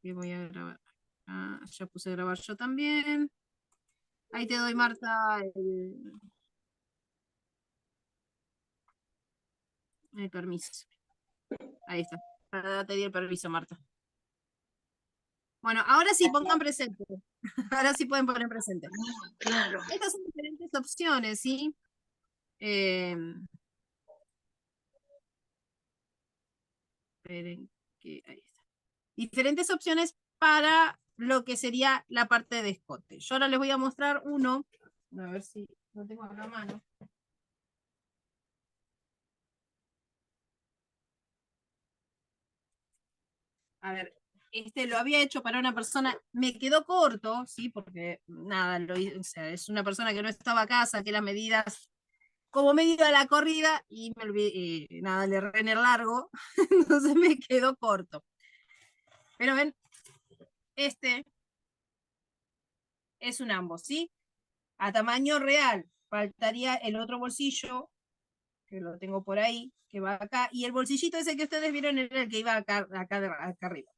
¿Qué voy a grabar? Ah, ya puse a grabar yo también. Ahí te doy, Marta, el permiso. Ahí está. Te di el permiso, Marta. Bueno, ahora sí, pongan presente. Ahora sí pueden poner presente. Claro. Estas son diferentes opciones, ¿sí? Esperen que ahí está. Diferentes opciones para lo que sería la parte de escote. Yo ahora les voy a mostrar uno. A ver si lo tengo acá a mano. A ver, este lo había hecho para una persona, me quedó corto, ¿sí? Porque nada, o sea, es una persona que no estaba acá, saqué las medidas como medida de la corrida y me olvidé, nada, le erré en el largo, entonces me quedó corto. Pero ven, este es un ambos, ¿sí? A tamaño real, faltaría el otro bolsillo, que lo tengo por ahí, que va acá, y el bolsillito ese que ustedes vieron era el que iba acá arriba.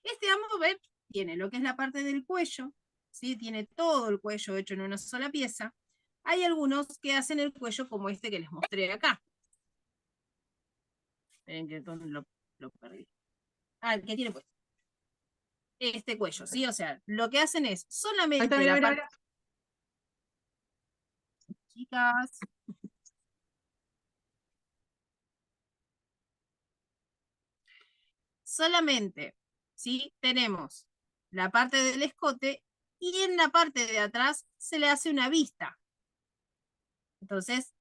Este ambos, ven, tiene lo que es la parte del cuello, ¿sí? Tiene todo el cuello hecho en una sola pieza. Hay algunos que hacen el cuello como este que les mostré acá. Esperen que lo perdí. Ah, el que tiene pues este cuello, ¿sí? O sea, lo que hacen es solamente Mira, la mira, parte... mira. Chicas, solamente, ¿sí? Tenemos la parte del escote y en la parte de atrás se le hace una vista. Entonces,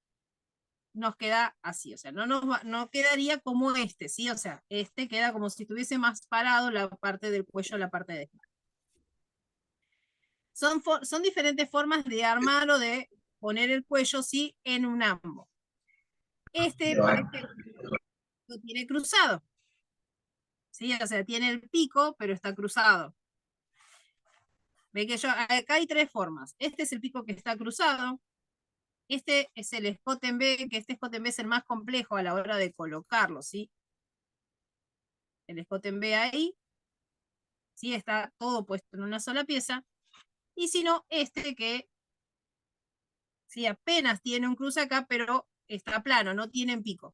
nos queda así, o sea, no quedaría como este, ¿sí? O sea, este queda como si estuviese más parado la parte del cuello, la parte de... Son diferentes formas de armar o de poner el cuello, ¿sí? En un ambo. Este, por ejemplo, lo tiene cruzado, ¿sí? O sea, tiene el pico, pero está cruzado. Ve que acá hay tres formas. Este es el pico que está cruzado. Este es el escote en B, que este escote en B es el más complejo a la hora de colocarlo, ¿sí? El escote en B ahí, ¿sí? Está todo puesto en una sola pieza. Y si no, este que, sí, apenas tiene un cruce acá, pero está plano, no tiene pico.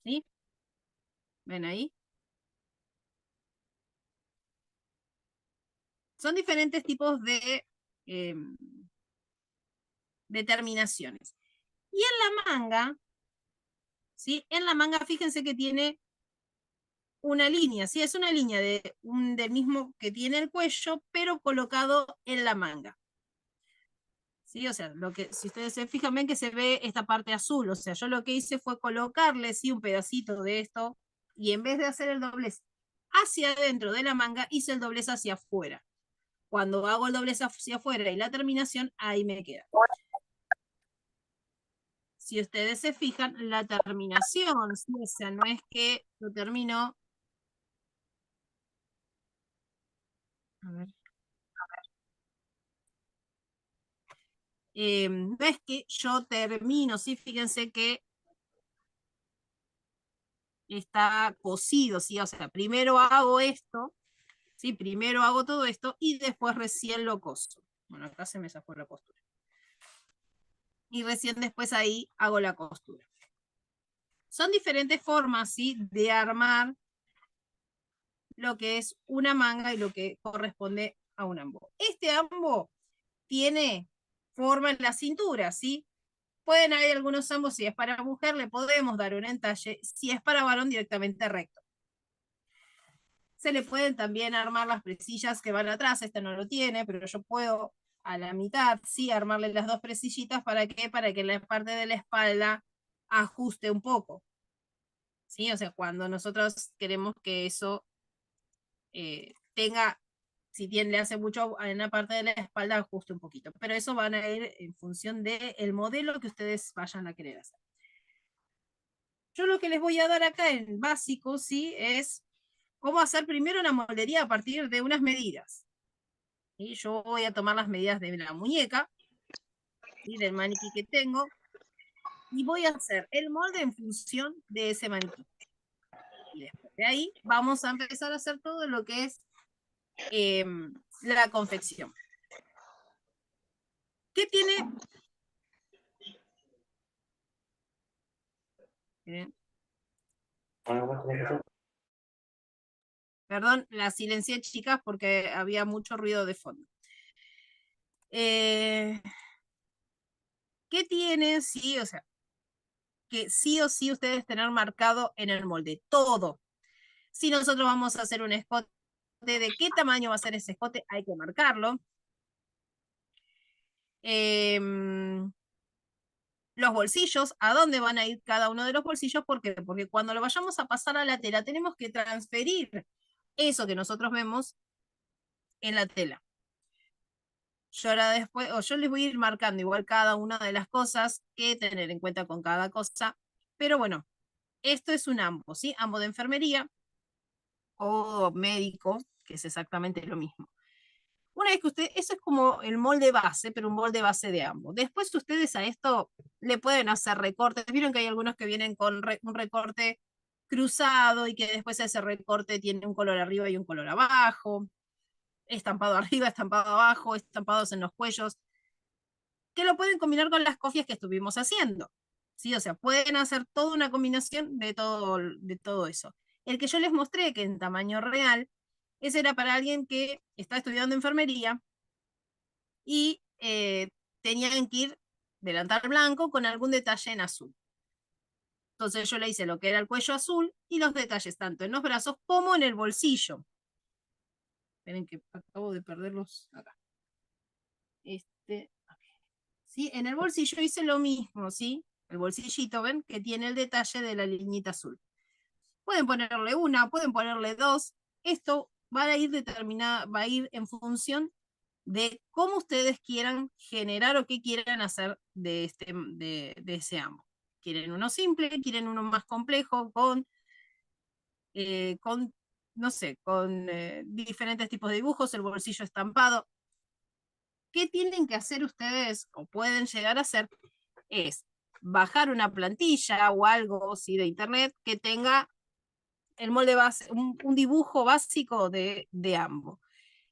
¿Sí? ¿Ven ahí? Son diferentes tipos eh, de terminaciones. Y en la manga, ¿sí? En la manga, fíjense que tiene una línea, ¿sí? Es una línea del mismo que tiene el cuello, pero colocado en la manga. ¿Sí? O sea, si ustedes se fijan, ven que se ve esta parte azul. O sea, yo lo que hice fue colocarle, ¿sí? Un pedacito de esto, y en vez de hacer el doblez hacia adentro de la manga, hice el doblez hacia afuera. Cuando hago el doblez hacia afuera y la terminación, ahí me queda. Si ustedes se fijan, la terminación, ¿sí? O sea, no es que lo termino. A ver. No es que yo termino, ¿sí? Fíjense que está cosido, ¿sí? O sea, primero hago esto, ¿sí? Primero hago todo esto y después recién lo coso. Bueno, acá se me zafó la costura. Y recién después ahí hago la costura. Son diferentes formas, ¿sí? De armar lo que es una manga y lo que corresponde a un ambo. Este ambo tiene forma en la cintura, ¿sí? Pueden haber algunos ambos, si es para mujer le podemos dar un entalle, si es para varón directamente recto. Se le pueden también armar las presillas que van atrás, este no lo tiene, pero yo puedo a la mitad, sí, armarle las dos presillitas, ¿para qué? Para que la parte de la espalda ajuste un poco. ¿Sí? O sea, cuando nosotros queremos que eso tenga, si le hace mucho en la parte de la espalda, ajuste un poquito. Pero eso van a ir en función del modelo que ustedes vayan a querer hacer. Yo lo que les voy a dar acá en básico, ¿sí? Es cómo hacer primero una moldería a partir de unas medidas. Y yo voy a tomar las medidas de la muñeca, ¿sí? Del maniquí que tengo, y voy a hacer el molde en función de ese maniquí. Y después De ahí vamos a empezar a hacer todo lo que es la confección. ¿Qué tiene? Miren. Perdón, la silencié, chicas, porque había mucho ruido de fondo. ¿Qué tiene? Sí, o sea, que sí o sí ustedes tener marcado en el molde, todo. Si nosotros vamos a hacer un escote, de qué tamaño va a ser ese escote, hay que marcarlo. Los bolsillos, a dónde van a ir cada uno de los bolsillos, ¿por qué? Porque cuando lo vayamos a pasar a la tela, tenemos que transferir eso que nosotros vemos en la tela. Yo ahora después, o yo les voy a ir marcando igual cada una de las cosas que tener en cuenta con cada cosa, pero bueno, esto es un ambo, ¿sí? Ambo de enfermería o médico, que es exactamente lo mismo. Una vez que usted, eso es como el molde base, pero un molde base de ambos. Después ustedes a esto le pueden hacer recortes. Vieron que hay algunos que vienen con un recorte cruzado y que después ese recorte tiene un color arriba y un color abajo, estampado arriba, estampado abajo, estampados en los cuellos, que lo pueden combinar con las cofias que estuvimos haciendo. ¿Sí? O sea, pueden hacer toda una combinación de todo eso. El que yo les mostré, que en tamaño real, ese era para alguien que está estudiando enfermería y tenían que ir delantal blanco con algún detalle en azul. Entonces yo le hice lo que era el cuello azul y los detalles tanto en los brazos como en el bolsillo. Esperen que acabo de perderlos acá. ¿Sí? En el bolsillo hice lo mismo, ¿sí? El bolsillito, ¿ven? Que tiene el detalle de la liñita azul. Pueden ponerle una, pueden ponerle dos. Esto va a ir determinada, va a ir en función de cómo ustedes quieran generar o qué quieran hacer de ese amo. ¿Quieren uno simple? ¿Quieren uno más complejo con no sé, con diferentes tipos de dibujos, el bolsillo estampado? ¿Qué tienen que hacer ustedes o pueden llegar a hacer? Es bajar una plantilla o algo ¿sí? de internet que tenga el molde base, un dibujo básico de ambos.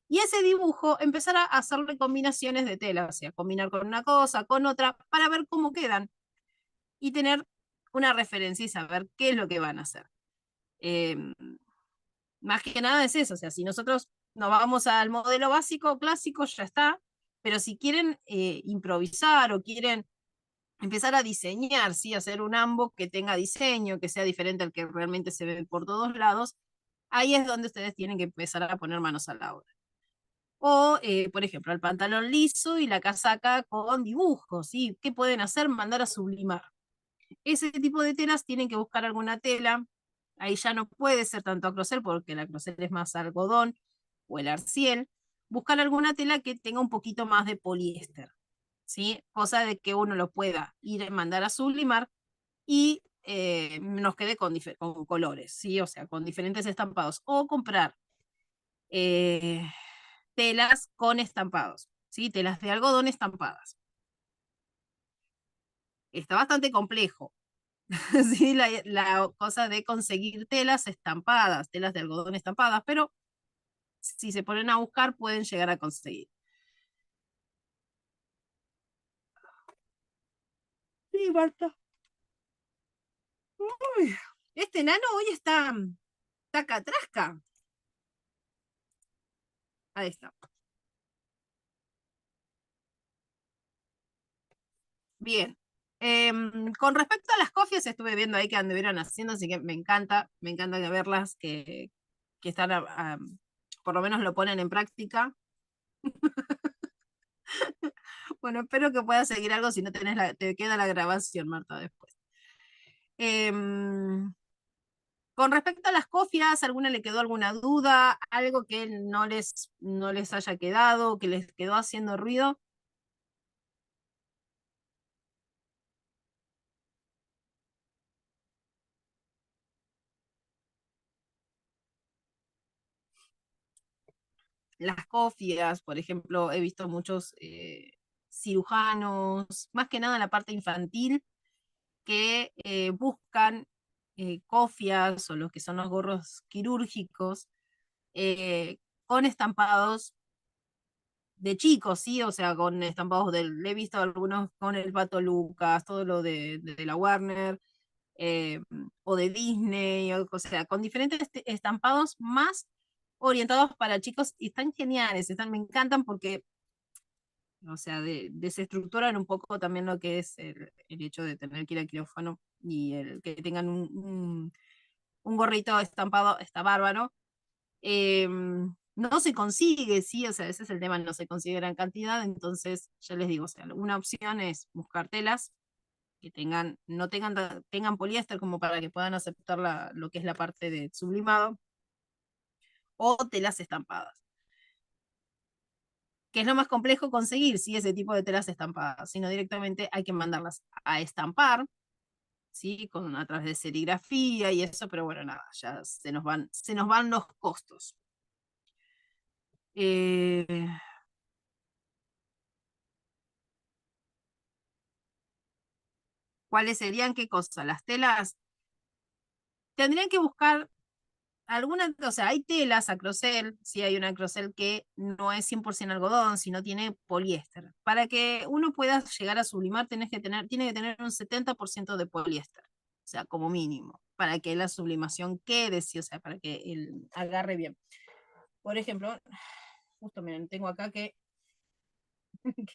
Y ese dibujo empezar a hacerle combinaciones de tela, o sea, combinar con una cosa, con otra, para ver cómo quedan y tener una referencia y saber qué es lo que van a hacer. Eh, Más que nada es eso, o sea, si nosotros nos vamos al modelo básico, clásico, ya está, pero si quieren improvisar o quieren empezar a diseñar, ¿sí? Hacer un ambo que tenga diseño, que sea diferente al que realmente se ve por todos lados, ahí es donde ustedes tienen que empezar a poner manos a la obra. O, por ejemplo, el pantalón liso y la casaca con dibujos, ¿sí? ¿Qué pueden hacer? Mandar a sublimar. Ese tipo de telas tienen que buscar alguna tela. Ahí ya no puede ser tanto acrosel, porque el acrosel es más algodón o el arciel. Buscar alguna tela que tenga un poquito más de poliéster, ¿sí? Cosa de que uno lo pueda ir a mandar a sublimar y nos quede con colores, ¿sí? O sea, con diferentes estampados. O comprar eh, telas con estampados, ¿sí? Telas de algodón estampadas. Está bastante complejo, ¿sí? La cosa de conseguir telas estampadas, telas de algodón estampadas, pero si se ponen a buscar pueden llegar a conseguir. Sí, Marta. Uy, este nano hoy está catrasca. Ahí está. Bien. Con respecto a las cofias, estuve viendo ahí que anduvieron haciendo, así que me encanta verlas que están, por lo menos lo ponen en práctica. Bueno, espero que puedas seguir algo si no te queda la grabación, Marta, después. Em, con respecto a las cofias, ¿alguna le quedó alguna duda? ¿Algo que no les haya quedado, que les quedó haciendo ruido? Las cofias, por ejemplo, he visto muchos cirujanos, más que nada en la parte infantil, que buscan cofias o lo que son los gorros quirúrgicos, con estampados de chicos, ¿sí? O sea, con estampados le he visto algunos con el Pato Lucas, todo lo de la Warner, eh, o de Disney, o sea, con diferentes estampados más orientados para chicos y están geniales, me encantan porque, o sea, desestructuran un poco también lo que es el hecho de tener que ir al quirófano y el que tengan un gorrito estampado, está bárbaro. No se consigue, sí, o sea, ese es el tema, no se consigue gran cantidad, entonces ya les digo, o sea, una opción es buscar telas que no tengan, tengan poliéster como para que puedan aceptar lo que es la parte de sublimado, o telas estampadas, que es lo más complejo conseguir, sí, ese tipo de telas estampadas, sino directamente hay que mandarlas a estampar, sí, a través de serigrafía y eso, pero bueno, nada, ya se nos van los costos. Eh, ¿Cuáles serían qué cosa? Las telas tendrían que buscar algunas, o sea, hay telas acrocel, sí hay una acrocel que no es 100% algodón, sino tiene poliéster. Para que uno pueda llegar a sublimar, tiene que tener un 70% de poliéster, o sea, como mínimo, para que la sublimación quede, sí, o sea, para que el agarre bien. Por ejemplo, justo miren, tengo acá que,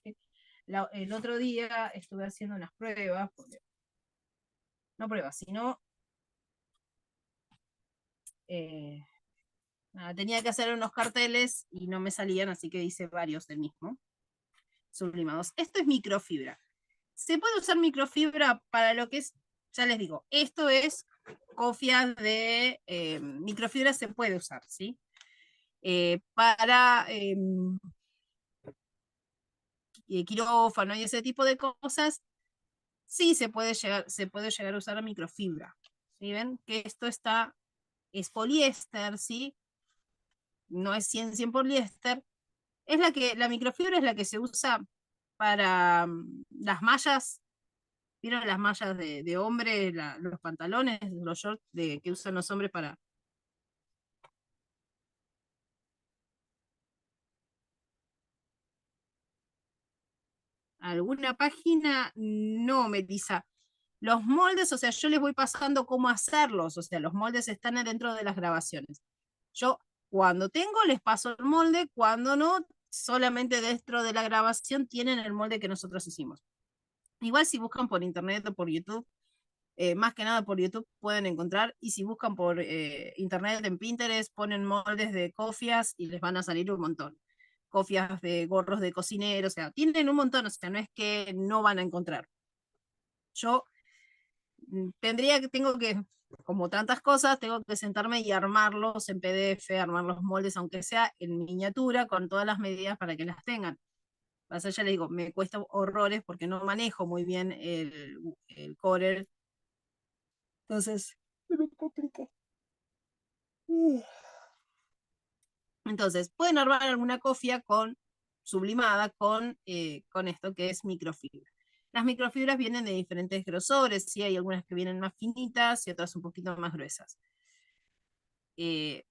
que el otro día estuve haciendo unas pruebas, no pruebas, sino eh, nada, tenía que hacer unos carteles y no me salían, así que hice varios del mismo, sublimados. Esto es microfibra. Se puede usar microfibra para lo que es, ya les digo, esto es cofias de microfibra, se puede usar, ¿sí? Para quirófano y ese tipo de cosas, sí se puede llegar a usar la microfibra. ¿Sí ven? Que esto es poliéster, ¿sí? No es 100 poliéster. La microfibra es la que se usa para las mallas. ¿Vieron las mallas de hombre, los pantalones, los shorts que usan los hombres para alguna página? No, Melissa. Los moldes, o sea, yo les voy pasando cómo hacerlos, o sea, los moldes están adentro de las grabaciones. Yo, cuando tengo, les paso el molde, cuando no, solamente dentro de la grabación tienen el molde que nosotros hicimos. Igual si buscan por internet o por YouTube, más que nada por YouTube pueden encontrar, y si buscan por internet en Pinterest, ponen moldes de cofias y les van a salir un montón. Cofias de gorros de cocinero, o sea, tienen un montón, o sea, no es que no van a encontrar. Yo tengo que, como tantas cosas, tengo que sentarme y armarlos en PDF, armar los moldes, aunque sea en miniatura, con todas las medidas para que las tengan. Pasa, ya les digo, me cuesta horrores porque no manejo muy bien el Corel. Entonces, se me complica. Entonces, pueden armar alguna cofia sublimada con esto que es microfibra. Las microfibras vienen de diferentes grosores, ¿sí? Hay algunas que vienen más finitas y otras un poquito más gruesas. Eh,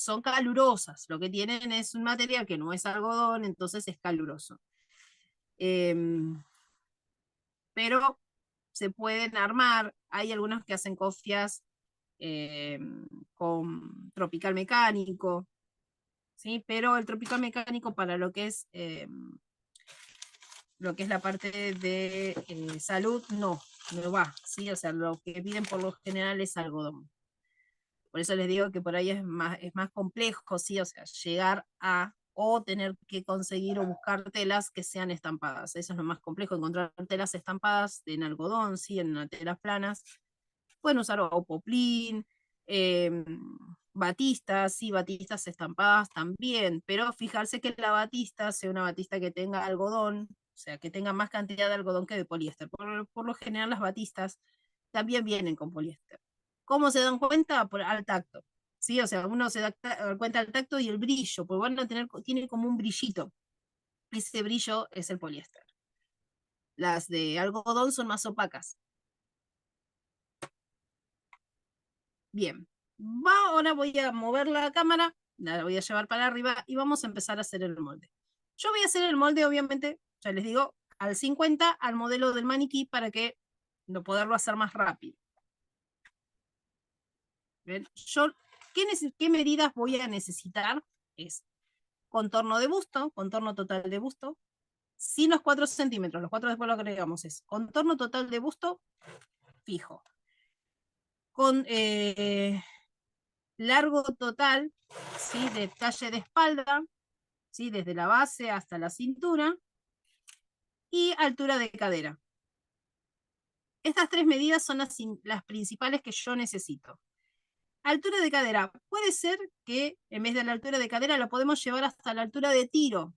Son calurosas, lo que tienen es un material que no es algodón, entonces es caluroso. Pero se pueden armar, hay algunas que hacen cofias con tropical mecánico, ¿sí? Pero el tropical mecánico para lo que es la parte de salud, no va, ¿sí? O sea, lo que piden por lo general es algodón. Por eso les digo que por ahí es más complejo, ¿sí? O sea, llegar o tener que conseguir o buscar telas que sean estampadas. Eso es lo más complejo, encontrar telas estampadas en algodón, ¿sí? En telas planas. Pueden usar o poplin, eh, batistas, sí, batistas estampadas también, pero fijarse que la batista sea una batista que tenga algodón, o sea, que tenga más cantidad de algodón que de poliéster. Por lo general las batistas también vienen con poliéster. ¿Cómo se dan cuenta? Al tacto. ¿Sí? O sea, uno se da cuenta al tacto y el brillo, porque tiene como un brillito. Ese brillo es el poliéster. Las de algodón son más opacas. Bien, ahora voy a mover la cámara, la voy a llevar para arriba y vamos a empezar a hacer el molde. Yo voy a hacer el molde, obviamente, ya les digo, al 50 al modelo del maniquí para que no poderlo hacer más rápido. ¿Ven? ¿Qué medidas voy a necesitar? Es contorno de busto, contorno total de busto, sin los 4 centímetros, los 4 después lo agregamos, es contorno total de busto fijo. Con largo total, ¿sí? De talle de espalda, ¿sí? Desde la base hasta la cintura, y altura de cadera. Estas tres medidas son las principales que yo necesito. Altura de cadera. Puede ser que en vez de la altura de cadera lo podemos llevar hasta la altura de tiro.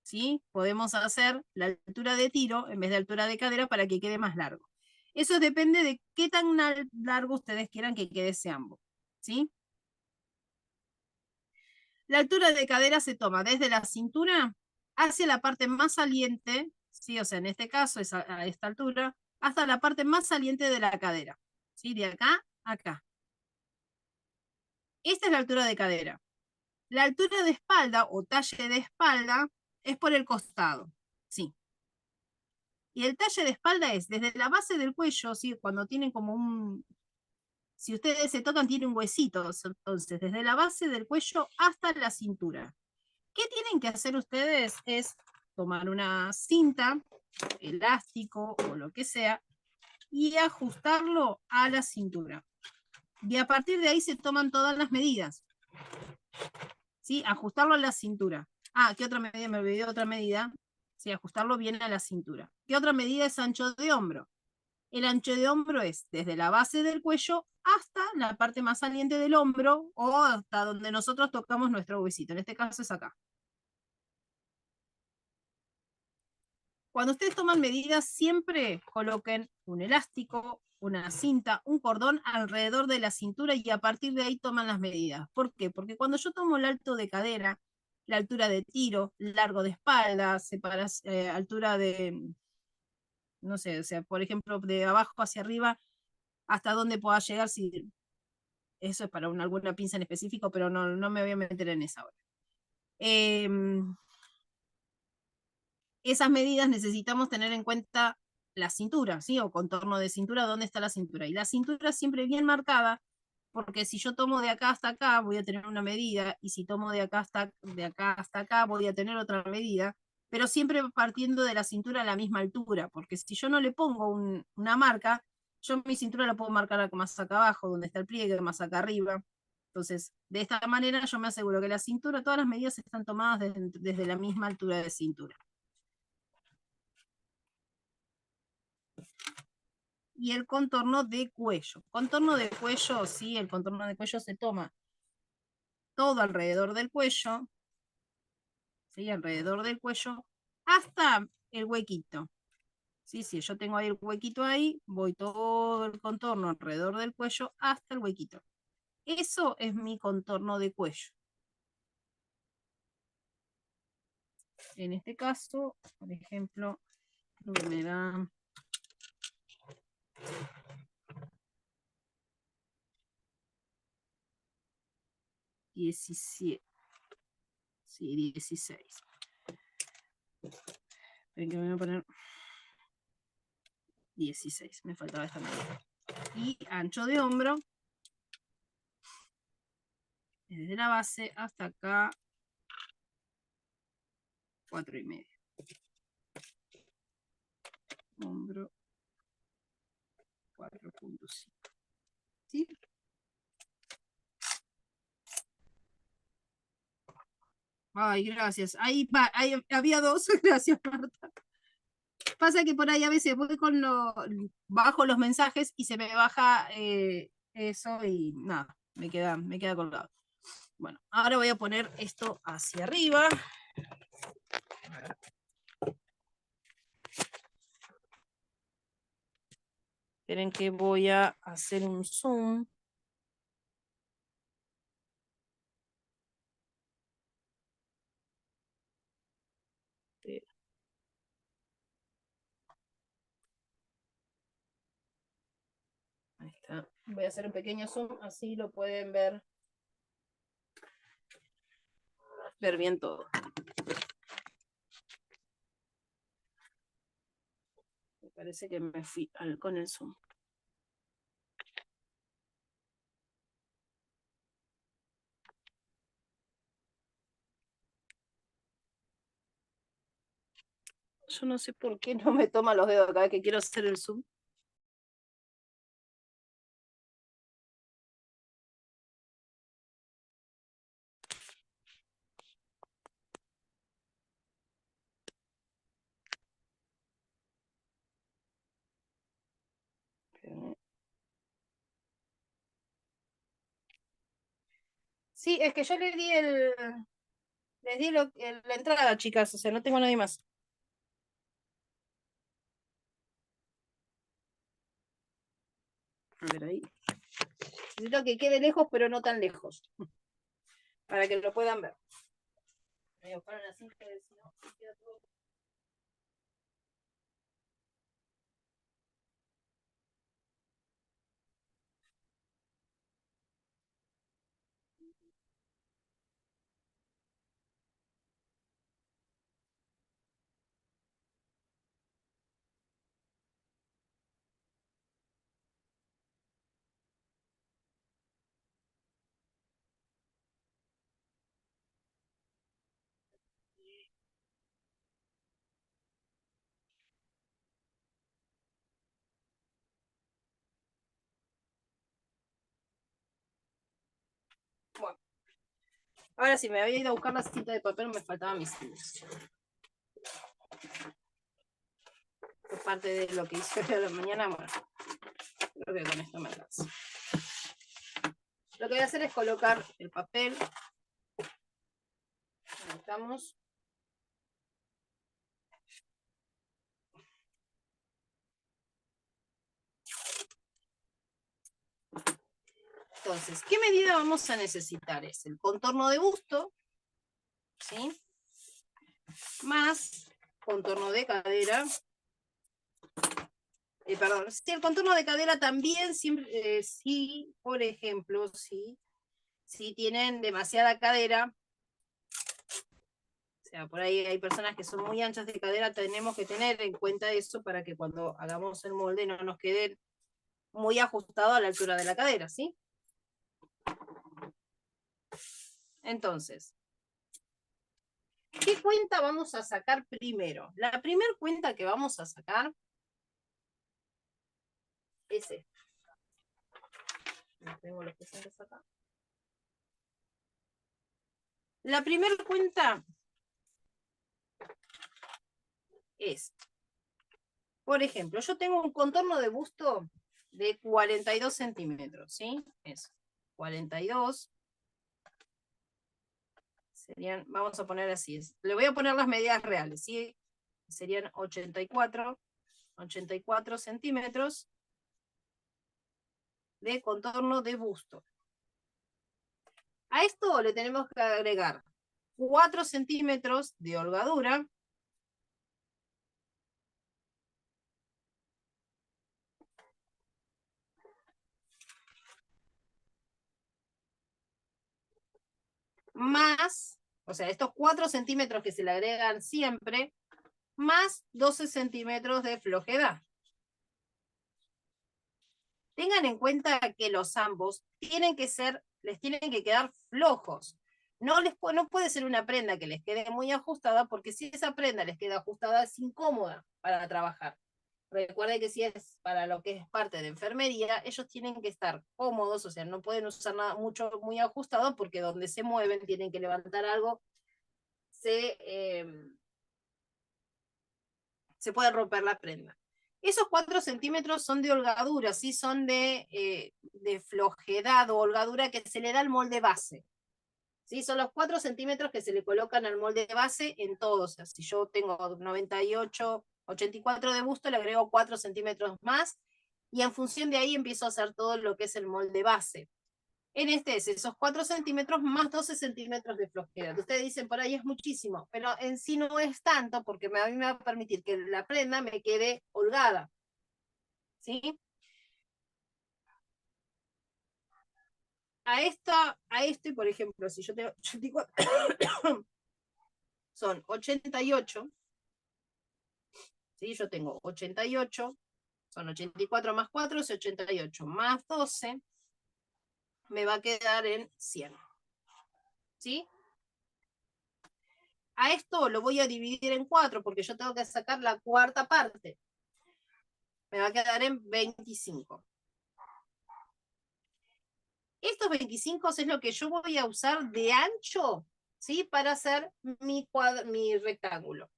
¿Sí? Podemos hacer la altura de tiro en vez de altura de cadera para que quede más largo. Eso depende de qué tan largo ustedes quieran que quede ese ambos. ¿Sí? La altura de cadera se toma desde la cintura hacia la parte más saliente, ¿sí? O sea, en este caso es a esta altura, hasta la parte más saliente de la cadera. ¿Sí? De acá a acá. Esta es la altura de cadera. La altura de espalda o talle de espalda es por el costado. Sí. Y el talle de espalda es desde la base del cuello, ¿sí? Cuando tienen como un... Si ustedes se tocan, tiene un huesito. Entonces, desde la base del cuello hasta la cintura. ¿Qué tienen que hacer ustedes? Es tomar una cinta, elástico o lo que sea, y ajustarlo a la cintura. Y a partir de ahí se toman todas las medidas. ¿Sí? Ajustarlo a la cintura. Ah, ¿qué otra medida? Me olvidé otra medida. Sí, ajustarlo bien a la cintura. ¿Qué otra medida es ancho de hombro? El ancho de hombro es desde la base del cuello hasta la parte más saliente del hombro o hasta donde nosotros tocamos nuestro huesito. En este caso es acá. Cuando ustedes toman medidas, siempre coloquen un elástico, una cinta, un cordón alrededor de la cintura y a partir de ahí toman las medidas. ¿Por qué? Porque cuando yo tomo el alto de cadera, la altura de tiro, largo de espalda, altura de, no sé, o sea, por ejemplo, de abajo hacia arriba, hasta dónde pueda llegar, si eso es para alguna pinza en específico, pero no me voy a meter en esa hora. Esas medidas necesitamos tener en cuenta la cintura, ¿sí? O contorno de cintura, ¿dónde está la cintura? Y la cintura siempre bien marcada, porque si yo tomo de acá hasta acá, voy a tener una medida, y si tomo de acá hasta acá, voy a tener otra medida, pero siempre partiendo de la cintura a la misma altura, porque si yo no le pongo una marca, yo mi cintura la puedo marcar más acá abajo, donde está el pliegue, más acá arriba. Entonces, de esta manera yo me aseguro que la cintura, todas las medidas están tomadas desde la misma altura de cintura. Y el contorno de cuello. Contorno de cuello, sí, el contorno de cuello se toma todo alrededor del cuello, ¿sí? Alrededor del cuello, hasta el huequito. Sí, sí, yo tengo ahí el huequito ahí, voy todo el contorno alrededor del cuello hasta el huequito. Eso es mi contorno de cuello. En este caso, por ejemplo, me da 17. Sí, 16. Ven que me voy a poner 16. Me faltaba esta medida. Y ancho de hombro, desde la base hasta acá, 4,5. Hombro, 4,5. ¿Sí? Ay, gracias. Ahí va, ahí había dos. Gracias, Marta. Pasa que por ahí a veces voy bajo los mensajes y se me baja eso y nada, me queda colgado. Bueno, ahora voy a poner esto hacia arriba. Esperen que voy a hacer un zoom. Ahí está. Voy a hacer un pequeño zoom, así lo pueden ver bien todo. Me parece que me fui con el zoom. Yo no sé por qué no me toma los dedos cada vez que quiero hacer el zoom. Sí, es que yo les di la entrada, chicas, o sea, no tengo a nadie más. A ver ahí. Necesito que quede lejos, pero no tan lejos. Para que lo puedan ver. Voy a buscar una cinta, si no, queda todo. Bueno, ahora sí, me había ido a buscar la cinta de papel, me faltaban mis cintas. Es parte de lo que hice hoy a la mañana. Bueno, creo que con esto me alcanza. Lo que voy a hacer es colocar el papel. Ahí estamos. Entonces, ¿qué medida vamos a necesitar? Es el contorno de busto, ¿sí? Más contorno de cadera. Perdón, sí, el contorno de cadera también, siempre, sí, por ejemplo, si tienen demasiada cadera, o sea, por ahí hay personas que son muy anchas de cadera, tenemos que tener en cuenta eso para que cuando hagamos el molde no nos quede muy ajustado a la altura de la cadera, ¿sí? Entonces, ¿qué cuenta vamos a sacar primero? La primera cuenta que vamos a sacar es esta. Tengo los presentes acá. La primera cuenta es, por ejemplo, yo tengo un contorno de busto de 42 centímetros, ¿sí? Es 42. Serían, vamos a poner así, le voy a poner las medidas reales, ¿sí? Serían 84 centímetros de contorno de busto. A esto le tenemos que agregar 4 centímetros de holgadura, más, o sea, estos 4 centímetros que se le agregan siempre, más 12 centímetros de flojedad. Tengan en cuenta que los ambos tienen que ser, les tienen que quedar flojos. No puede ser una prenda que les quede muy ajustada, porque si esa prenda les queda ajustada es incómoda para trabajar. Recuerden que si es para lo que es parte de enfermería, ellos tienen que estar cómodos, o sea, no pueden usar nada mucho muy ajustado, porque donde se mueven tienen que levantar algo, se puede romper la prenda. Esos 4 centímetros son de holgadura, ¿sí? Son de flojedad o holgadura que se le da al molde base. ¿Sí? Son los 4 centímetros que se le colocan al molde base en todo. O sea, si yo tengo 98, 84 de busto, le agrego 4 centímetros más y en función de ahí empiezo a hacer todo lo que es el molde base. En este es esos 4 centímetros más 12 centímetros de flojedad. Ustedes dicen, por ahí es muchísimo, pero en sí no es tanto, porque a mí me va a permitir que la prenda me quede holgada. ¿Sí? a este, por ejemplo, si yo tengo 84, son 88, ¿sí? Yo tengo 88, son 84 más 4, es 88, más 12, me va a quedar en 100, ¿sí? A esto lo voy a dividir en 4, porque yo tengo que sacar la cuarta parte. Me va a quedar en 25. Estos 25 es lo que yo voy a usar de ancho, ¿sí? Para hacer mi rectángulo.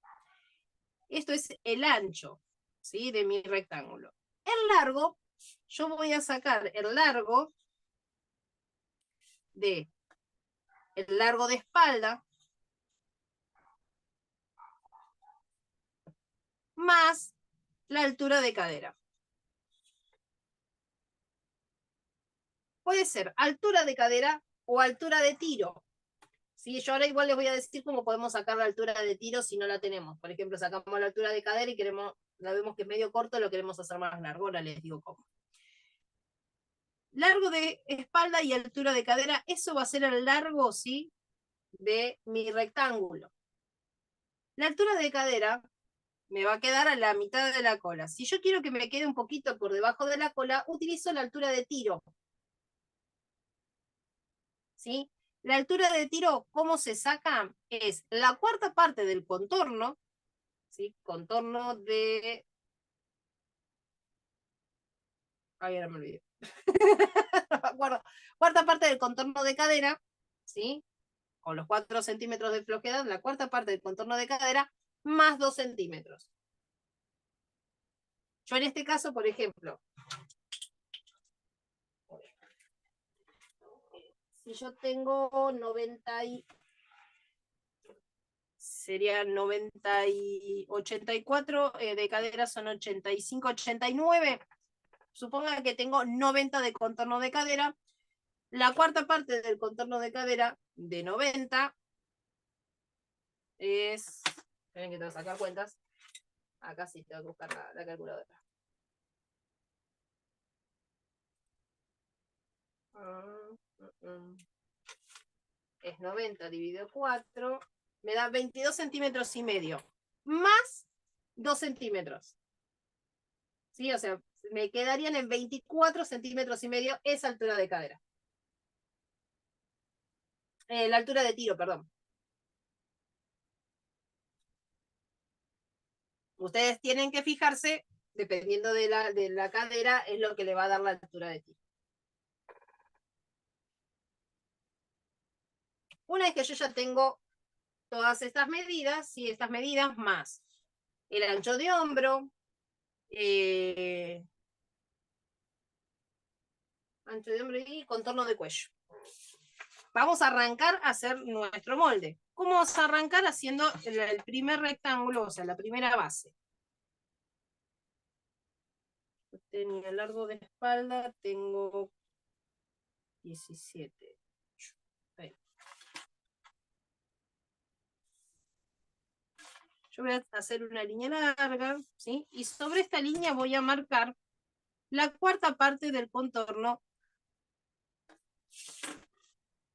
Esto es el ancho, ¿sí? De mi rectángulo. El largo, yo voy a sacar el largo de espalda más la altura de cadera. Puede ser altura de cadera o altura de tiro. ¿Sí? Yo ahora igual les voy a decir cómo podemos sacar la altura de tiro si no la tenemos. Por ejemplo, sacamos la altura de cadera y la vemos que es medio corto, lo queremos hacer más largo. Ahora les digo cómo. Largo de espalda y altura de cadera, eso va a ser el largo, ¿sí? De mi rectángulo. La altura de cadera me va a quedar a la mitad de la cola. Si yo quiero que me quede un poquito por debajo de la cola, utilizo la altura de tiro. ¿Sí? La altura de tiro, ¿cómo se saca? Es la cuarta parte del contorno, ¿sí? Contorno de... Ay, ahora me olvidé. No me acuerdo. Cuarta parte del contorno de cadera, ¿sí? Con los 4 centímetros de flojedad, la cuarta parte del contorno de cadera, más 2 centímetros. Yo en este caso, por ejemplo, si yo tengo 90 y... sería 90 y 84, de cadera son 85, 89. Suponga que tengo 90 de contorno de cadera. La cuarta parte del contorno de cadera de 90 es... Tienen que tengo que sacar cuentas. Acá sí tengo que buscar la calculadora. Es 90 dividido 4. Me da 22 centímetros y medio. Más 2 centímetros. ¿Sí? O sea, me quedarían en 24 centímetros y medio esa altura de cadera. La altura de tiro, perdón. Ustedes tienen que fijarse, dependiendo de la cadera, es lo que le va a dar la altura de tiro. Una vez que yo ya tengo todas estas medidas, y estas medidas más el ancho de hombro, ancho de hombro y contorno de cuello. Vamos a arrancar a hacer nuestro molde. ¿Cómo vamos a arrancar? Haciendo el primer rectángulo, o sea, la primera base. Tenía largo de espalda, tengo 17. Ahí. Yo voy a hacer una línea larga, ¿sí? Y sobre esta línea voy a marcar la cuarta parte del contorno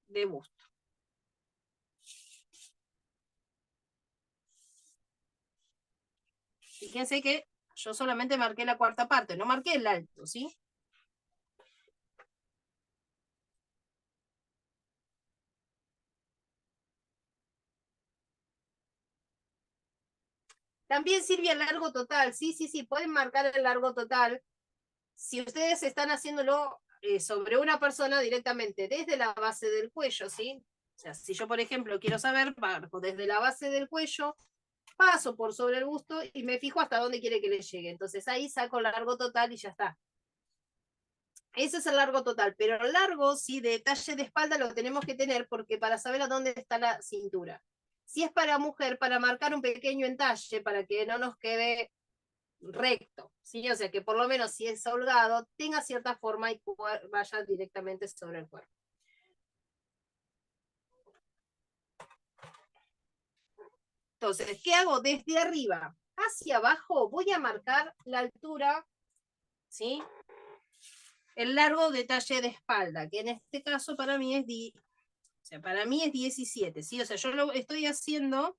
de busto. Fíjense que yo solamente marqué la cuarta parte, no marqué el alto, ¿sí? También sirve el largo total, sí, pueden marcar el largo total. Si ustedes están haciéndolo sobre una persona directamente desde la base del cuello, ¿sí? O sea, si yo, por ejemplo, quiero saber, marco desde la base del cuello, paso por sobre el busto y me fijo hasta dónde quiere que le llegue. Entonces ahí saco el largo total y ya está. Ese es el largo total, pero el largo, sí, de talle de espalda lo tenemos que tener porque para saber a dónde está la cintura. Si es para mujer, para marcar un pequeño entalle, para que no nos quede recto, ¿sí? O sea, que por lo menos si es holgado, tenga cierta forma y vaya directamente sobre el cuerpo. Entonces, ¿qué hago? Desde arriba hacia abajo voy a marcar la altura, ¿sí? el largo detalle de espalda, que en este caso para mí es, para mí es 17, ¿sí? O sea, yo lo estoy haciendo...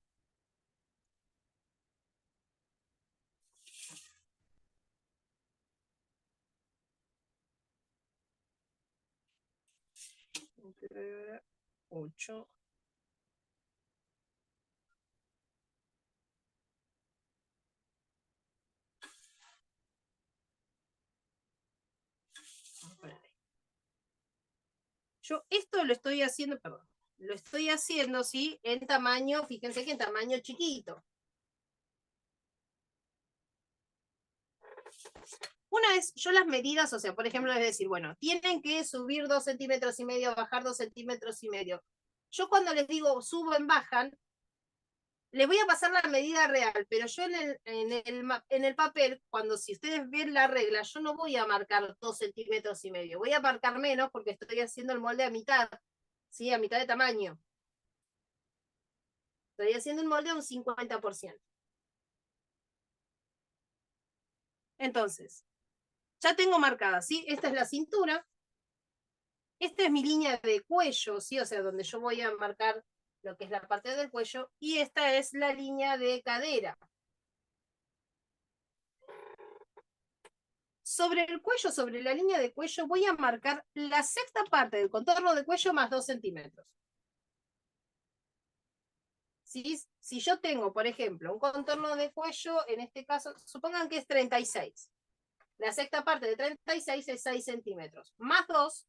Ocho. Yo esto lo estoy haciendo, perdón, lo estoy haciendo, ¿sí? En tamaño, fíjense que en tamaño chiquito. Una vez, yo las medidas, o sea, por ejemplo, es decir, bueno, tienen que subir 2,5 centímetros, bajar 2,5 centímetros. Yo cuando les digo suben, bajan, les voy a pasar la medida real, pero yo en el papel, cuando si ustedes ven la regla, yo no voy a marcar 2,5 centímetros, voy a marcar menos porque estoy haciendo el molde a mitad, ¿sí? A mitad de tamaño. Estoy haciendo el molde a un 50%. Entonces, ya tengo marcada, ¿sí? Esta es la cintura, esta es mi línea de cuello, ¿sí? O sea, donde yo voy a marcar lo que es la parte del cuello, y esta es la línea de cadera. Sobre el cuello, sobre la línea de cuello, voy a marcar la sexta parte del contorno de cuello más 2 centímetros. Si yo tengo, por ejemplo, un contorno de cuello, en este caso, supongan que es 36. La sexta parte de 36 es 6 centímetros. Más 2,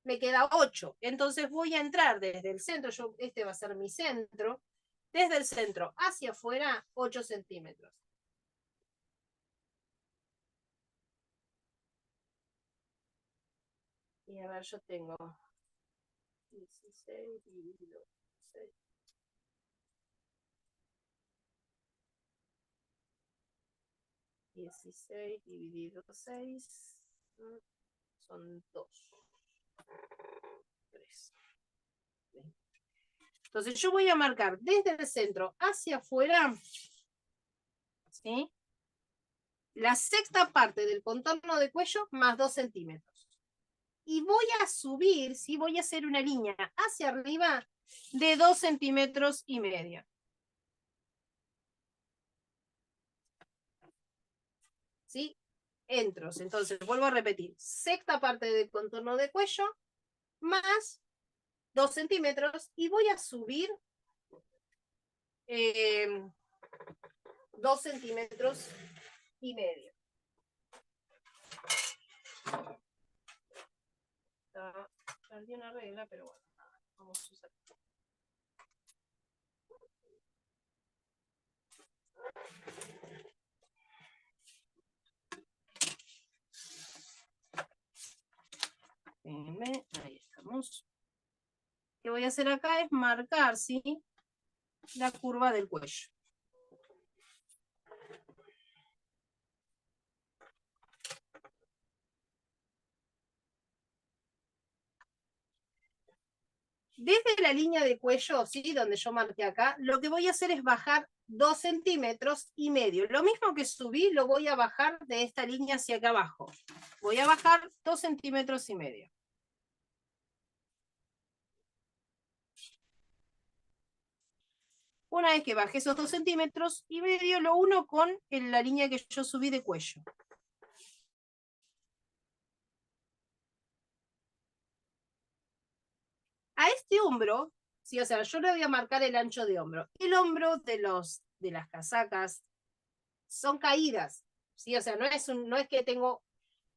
me queda 8. Entonces voy a entrar desde el centro, este va a ser mi centro, desde el centro hacia afuera, 8 centímetros. Y a ver, yo tengo 16 dividido 6. 16 dividido 6 son 2. 3. Entonces yo voy a marcar desde el centro hacia afuera, ¿sí? La sexta parte del contorno de cuello más 2 centímetros. Y voy a subir, ¿sí? Voy a hacer una línea hacia arriba de 2,5 centímetros. ¿Sí? Entros. Entonces, vuelvo a repetir. Sexta parte del contorno de cuello más 2 centímetros y voy a subir 2,5 centímetros. Perdí una regla, pero bueno, vamos a usar. Ahí estamos. Lo que voy a hacer acá es marcar, ¿sí? La curva del cuello. Desde la línea de cuello, ¿sí? Donde yo marqué acá, lo que voy a hacer es bajar 2,5 centímetros. Lo mismo que subí, lo voy a bajar de esta línea hacia acá abajo. Voy a bajar 2,5 centímetros. Una vez que bajé esos 2,5 centímetros, lo uno con la línea que yo subí de cuello. A este hombro, sí, o sea, yo le voy a marcar el ancho de hombro. El hombro de las casacas son caídas, sí, o sea, no es que tengo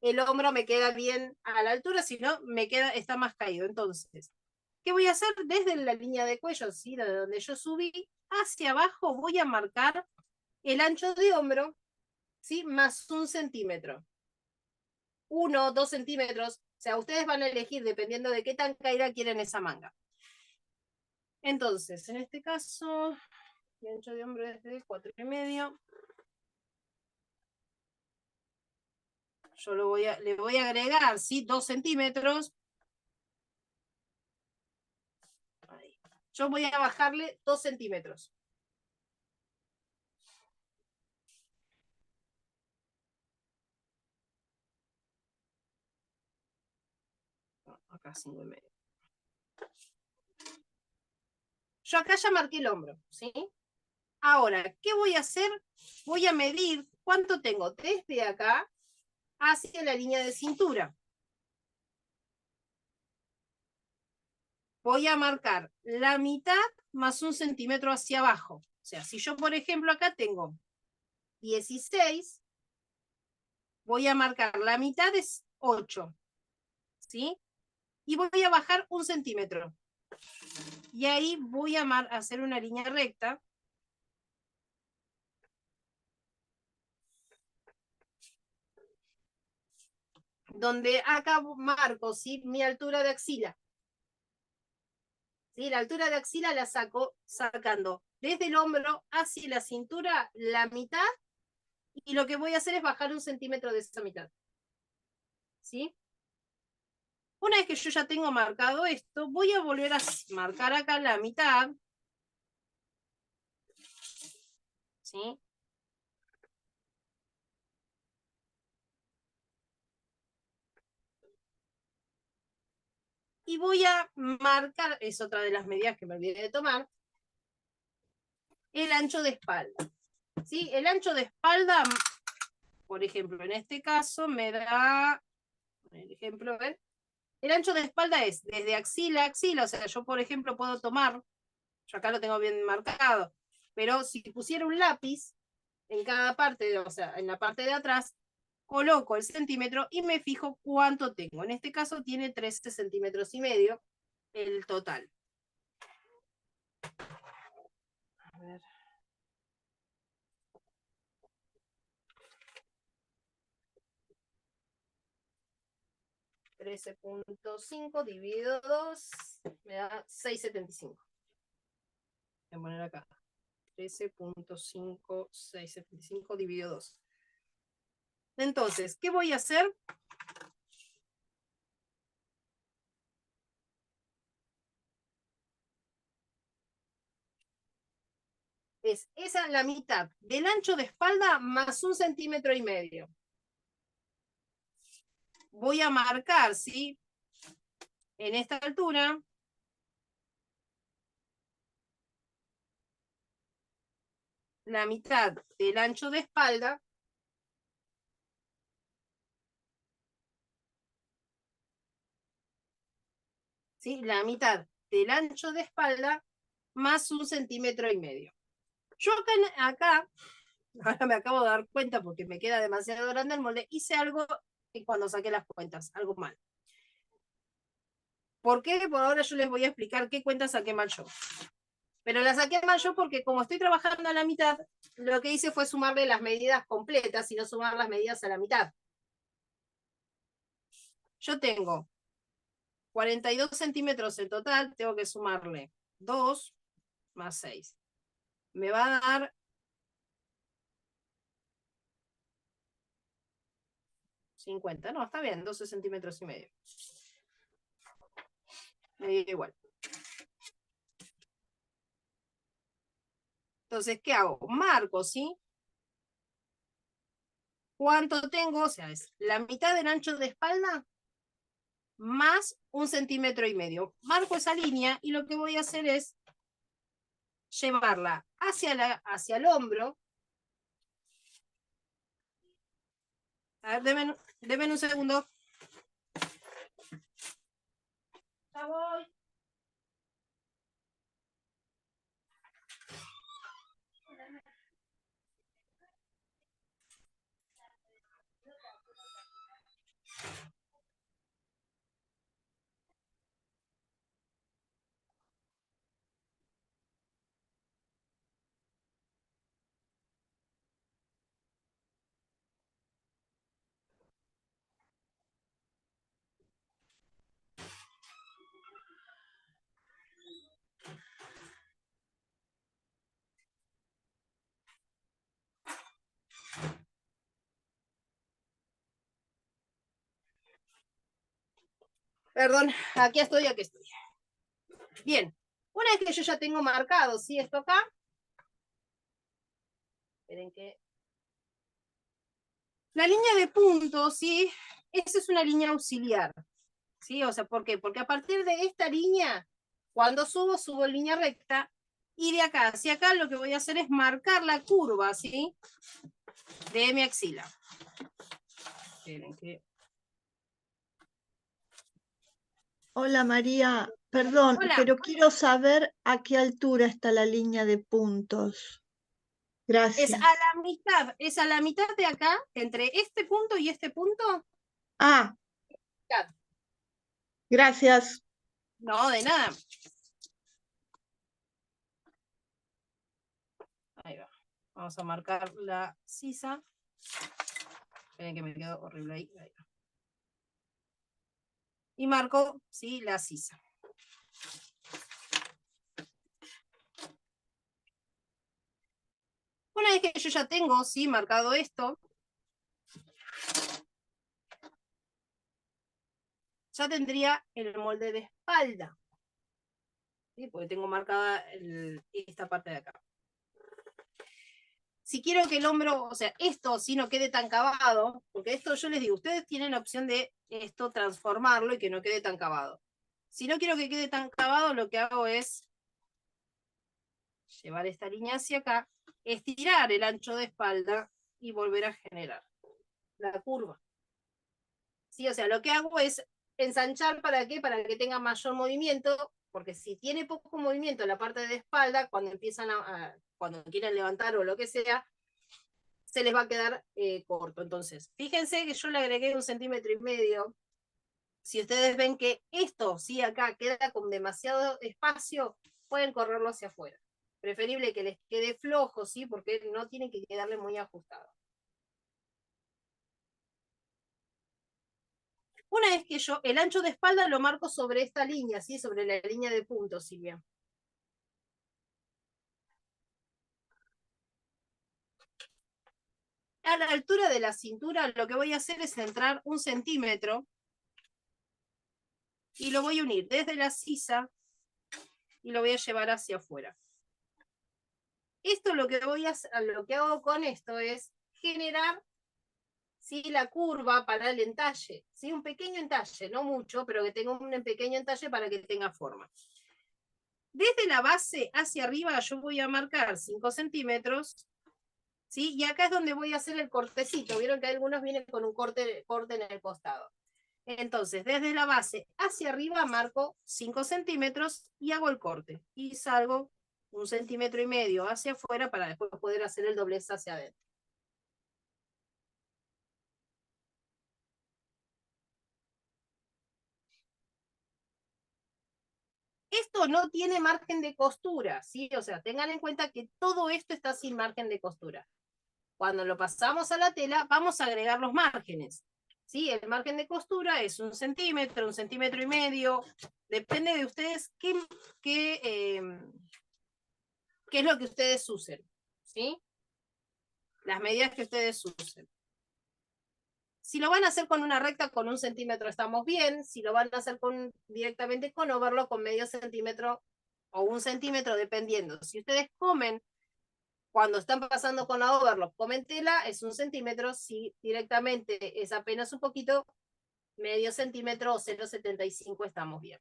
el hombro me queda bien a la altura, sino está más caído. Entonces, ¿qué voy a hacer? Desde la línea de cuello, ¿sí? De donde yo subí, hacia abajo voy a marcar el ancho de hombro, ¿sí? Más 1 centímetro. 1, 2 centímetros. O sea, ustedes van a elegir dependiendo de qué tan caída quieren esa manga. Entonces, en este caso, el ancho de hombro es de 4,5. Yo le voy a agregar, ¿sí? 2 centímetros. Ahí. Yo voy a bajarle 2 centímetros. acá 5,5. Yo acá ya marqué el hombro, ¿sí? Ahora, ¿qué voy a hacer? Voy a medir cuánto tengo desde acá hacia la línea de cintura. Voy a marcar la mitad más 1 centímetro hacia abajo. O sea, si yo, por ejemplo, acá tengo 16, voy a marcar la mitad es 8, ¿sí? Y voy a bajar 1 centímetro. Y ahí voy a hacer una línea recta. Donde acá marco, ¿sí? Mi altura de axila. ¿Sí? La altura de axila la saco sacando desde el hombro hacia la cintura la mitad, y lo que voy a hacer es bajar 1 centímetro de esa mitad. ¿Sí? Una vez que yo ya tengo marcado esto, voy a volver a marcar acá la mitad. ¿Sí? Y voy a marcar, es otra de las medidas que me olvidé de tomar, el ancho de espalda. ¿Sí? El ancho de espalda, por ejemplo, en este caso me da, el ejemplo, ¿ven? El ancho de espalda es desde axila a axila, o sea, yo por ejemplo puedo tomar, yo acá lo tengo bien marcado, pero si pusiera un lápiz en cada parte, o sea, en la parte de atrás, coloco el centímetro y me fijo cuánto tengo. En este caso tiene 13 centímetros y medio el total. A ver. 13.5 dividido 2 me da 6,75. Voy a poner acá. 13.5, 6,75 dividido 2. Entonces, ¿qué voy a hacer? Es esa la mitad del ancho de espalda más 1,5 centímetros. Voy a marcar, ¿sí? En esta altura, la mitad del ancho de espalda, ¿sí? La mitad del ancho de espalda más 1,5 centímetros. Yo acá, ahora me acabo de dar cuenta porque me queda demasiado grande el molde, hice algo cuando saqué las cuentas, algo mal. ¿Por qué? Por ahora yo les voy a explicar qué cuentas saqué mal yo. Pero la saqué mal yo porque como estoy trabajando a la mitad, lo que hice fue sumarle las medidas completas y no sumar las medidas a la mitad. Yo tengo 42 centímetros en total, tengo que sumarle 2 más 6. Me va a dar 50, no, está bien, 12 centímetros y medio. Me dio igual. Entonces, ¿qué hago? Marco, ¿sí? ¿Cuánto tengo? O sea, es la mitad del ancho de espalda más 1,5 centímetros. Marco esa línea y lo que voy a hacer es llevarla hacia el hombro. A ver, denme un segundo. Ya voy. Perdón, aquí estoy, aquí estoy. Bien, una vez que yo ya tengo marcado, ¿sí? Esto acá. Esperen que... La línea de puntos, ¿sí? Esa es una línea auxiliar. ¿Sí? O sea, ¿por qué? Porque a partir de esta línea, cuando subo, subo en línea recta, y de acá hacia acá lo que voy a hacer es marcar la curva, ¿sí? De mi axila. Esperen que... Hola María, perdón, Hola. pero quiero saber a qué altura está la línea de puntos. Es a Gracias. la mitad de acá, entre este punto y este punto. Ah, gracias. No, de nada. Ahí va. Vamos a marcar la sisa. Esperen que me quedó horrible ahí. Ahí va. Y marco, sí, la sisa. Una vez que yo ya tengo, sí, marcado esto, ya tendría el molde de espalda. ¿Sí? Porque tengo marcada esta parte de acá. Si quiero que el hombro, o sea, esto sí no quede tan cavado, porque esto yo les digo, ustedes tienen la opción de esto transformarlo y que no quede tan cavado. Si no quiero que quede tan cavado, lo que hago es llevar esta línea hacia acá, estirar el ancho de espalda y volver a generar la curva. Sí, o sea, lo que hago es ensanchar, ¿para qué? Para que tenga mayor movimiento, porque si tiene poco movimiento en la parte de espalda, cuando empiezan cuando quieren levantar o lo que sea, se les va a quedar corto. Entonces, fíjense que yo le agregué 1,5 centímetros. Si ustedes ven que esto, sí, acá queda con demasiado espacio, pueden correrlo hacia afuera. Preferible que les quede flojo, ¿sí? Porque no tienen que quedarle muy ajustado. Una vez que yo, el ancho de espalda lo marco sobre esta línea, ¿sí? Sobre la línea de puntos, Silvia. A la altura de la cintura lo que voy a hacer es centrar 1 centímetro y lo voy a unir desde la sisa y lo voy a llevar hacia afuera. Esto lo que lo que hago con esto es generar, ¿sí? La curva para el entalle, ¿sí? Un pequeño entalle, no mucho, pero que tenga un pequeño entalle para que tenga forma. Desde la base hacia arriba yo voy a marcar 5 centímetros, ¿sí? Y acá es donde voy a hacer el cortecito. Vieron que algunos vienen con un corte en el costado. Entonces, desde la base hacia arriba marco 5 centímetros y hago el corte. Y salgo 1,5 centímetros hacia afuera para después poder hacer el doblez hacia adentro. Esto no tiene margen de costura, ¿sí? O sea, tengan en cuenta que todo esto está sin margen de costura. Cuando lo pasamos a la tela, vamos a agregar los márgenes. ¿Sí? El margen de costura es 1 centímetro, 1,5 centímetros. Depende de ustedes qué es lo que ustedes usen. ¿Sí? Las medidas que ustedes usen. Si lo van a hacer con una recta, con 1 centímetro estamos bien. Si lo van a hacer directamente con overlock, con medio centímetro o 1 centímetro, dependiendo. Si ustedes comen, cuando están pasando con la overlock, comen tela, es 1 centímetro. Si directamente es apenas un poquito, medio centímetro o 0,75 estamos bien.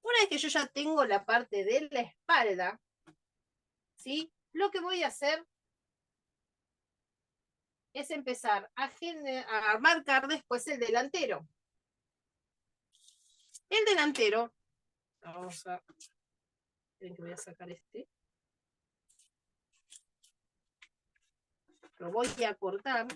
Una vez que yo ya tengo la parte de la espalda, ¿sí? Lo que voy a hacer es empezar a marcar después el delantero. El delantero, vamos a, esperen que voy a sacar este, lo voy a cortar.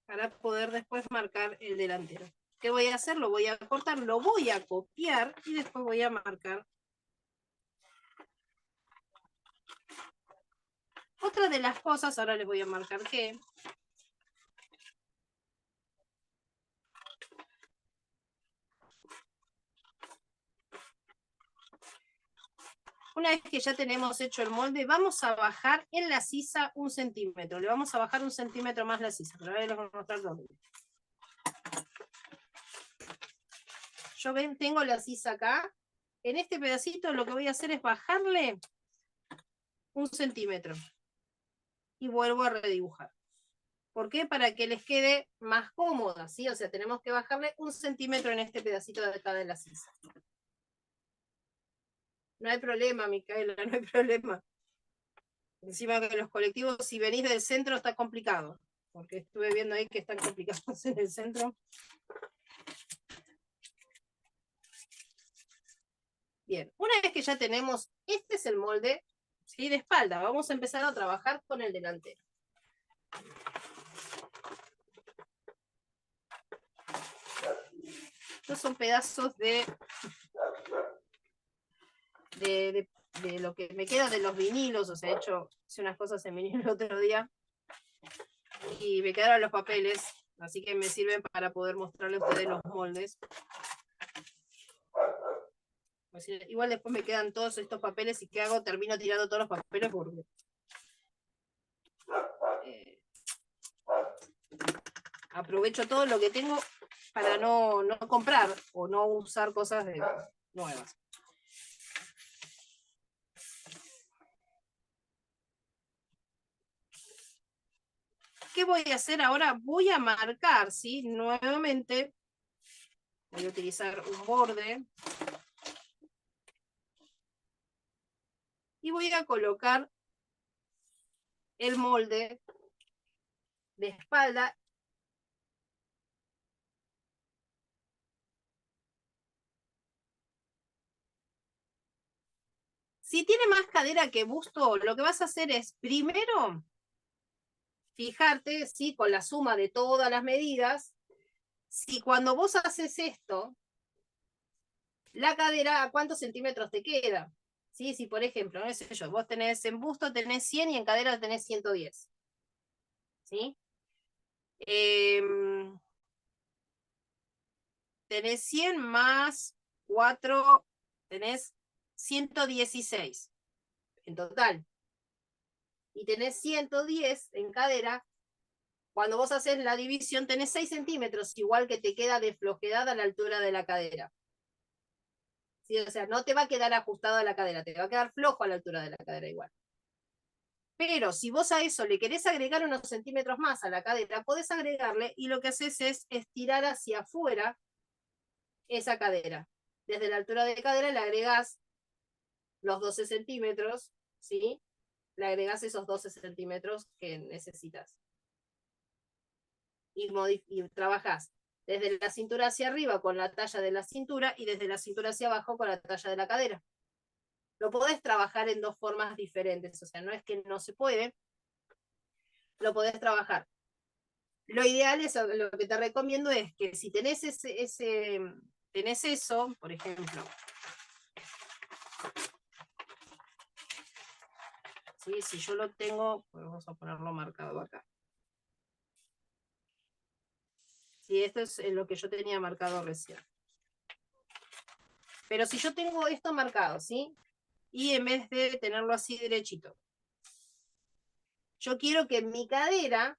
Para poder después marcar el delantero. ¿Qué voy a hacer? Lo voy a cortar, lo voy a copiar y después voy a marcar. Otra de las cosas, ahora les voy a marcar que una vez que ya tenemos hecho el molde, vamos a bajar en la sisa 1 centímetro. Le vamos a bajar 1 centímetro más la sisa, pero ahora les voy a mostrar dónde. yo tengo la sisa acá, en este pedacito lo que voy a hacer es bajarle 1 centímetro y vuelvo a redibujar. ¿Por qué? Para que les quede más cómoda, ¿sí? O sea, tenemos que bajarle 1 centímetro en este pedacito de acá de la sisa. No hay problema, Micaela, no hay problema. Encima que los colectivos, si venís del centro, está complicado. Porque estuve viendo ahí que están complicados en el centro. Bien, una vez que ya tenemos, este es el molde, ¿sí? De espalda, vamos a empezar a trabajar con el delantero. Estos son pedazos de lo que me queda de los vinilos, o sea, hice unas cosas en vinilo el otro día, y me quedaron los papeles, así que me sirven para poder mostrarles a ustedes los moldes. Igual después me quedan todos estos papeles y ¿qué hago? Termino tirando todos los papeles porque aprovecho todo lo que tengo para no comprar o no usar cosas nuevas. ¿Qué voy a hacer ahora? Voy a marcar, ¿sí? Nuevamente voy a utilizar un borde y voy a colocar el molde de espalda. Si tiene más cadera que busto, lo que vas a hacer es primero fijarte, ¿sí? Con la suma de todas las medidas, si cuando vos haces esto, la cadera a cuántos centímetros te queda. ¿Sí? Si por ejemplo, no sé yo, vos tenés en busto tenés 100 y en cadera tenés 110. ¿Sí? Tenés 100 más 4, tenés 116 en total. Y tenés 110 en cadera. Cuando vos haces la división tenés 6 centímetros, igual que te queda de flojedad a la altura de la cadera. ¿Sí? O sea, no te va a quedar ajustado a la cadera, te va a quedar flojo a la altura de la cadera igual. Pero si vos a eso le querés agregar unos centímetros más a la cadera, podés agregarle y lo que haces es estirar hacia afuera esa cadera. Desde la altura de cadera le agregás los 12 centímetros, ¿sí? Le agregás esos 12 centímetros que necesitas. Y trabajás desde la cintura hacia arriba con la talla de la cintura y desde la cintura hacia abajo con la talla de la cadera. Lo podés trabajar en dos formas diferentes, o sea, no es que no se puede, lo podés trabajar. Lo ideal es, lo que te recomiendo es que si tenés tenés eso, por ejemplo, ¿sí? Si yo lo tengo, pues vamos a ponerlo marcado acá. Sí, esto es lo que yo tenía marcado recién. Pero si yo tengo esto marcado, ¿sí? Y en vez de tenerlo así derechito, yo quiero que mi cadera,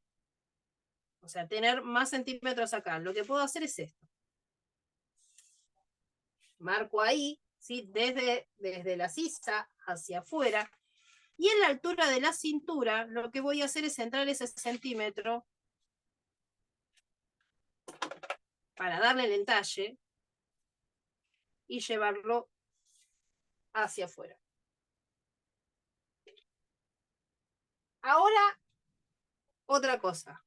o sea, tener más centímetros acá, lo que puedo hacer es esto. Marco ahí, ¿sí? Desde la sisa hacia afuera. Y en la altura de la cintura, lo que voy a hacer es centrar ese centímetro para darle el entalle y llevarlo hacia afuera. Ahora, otra cosa.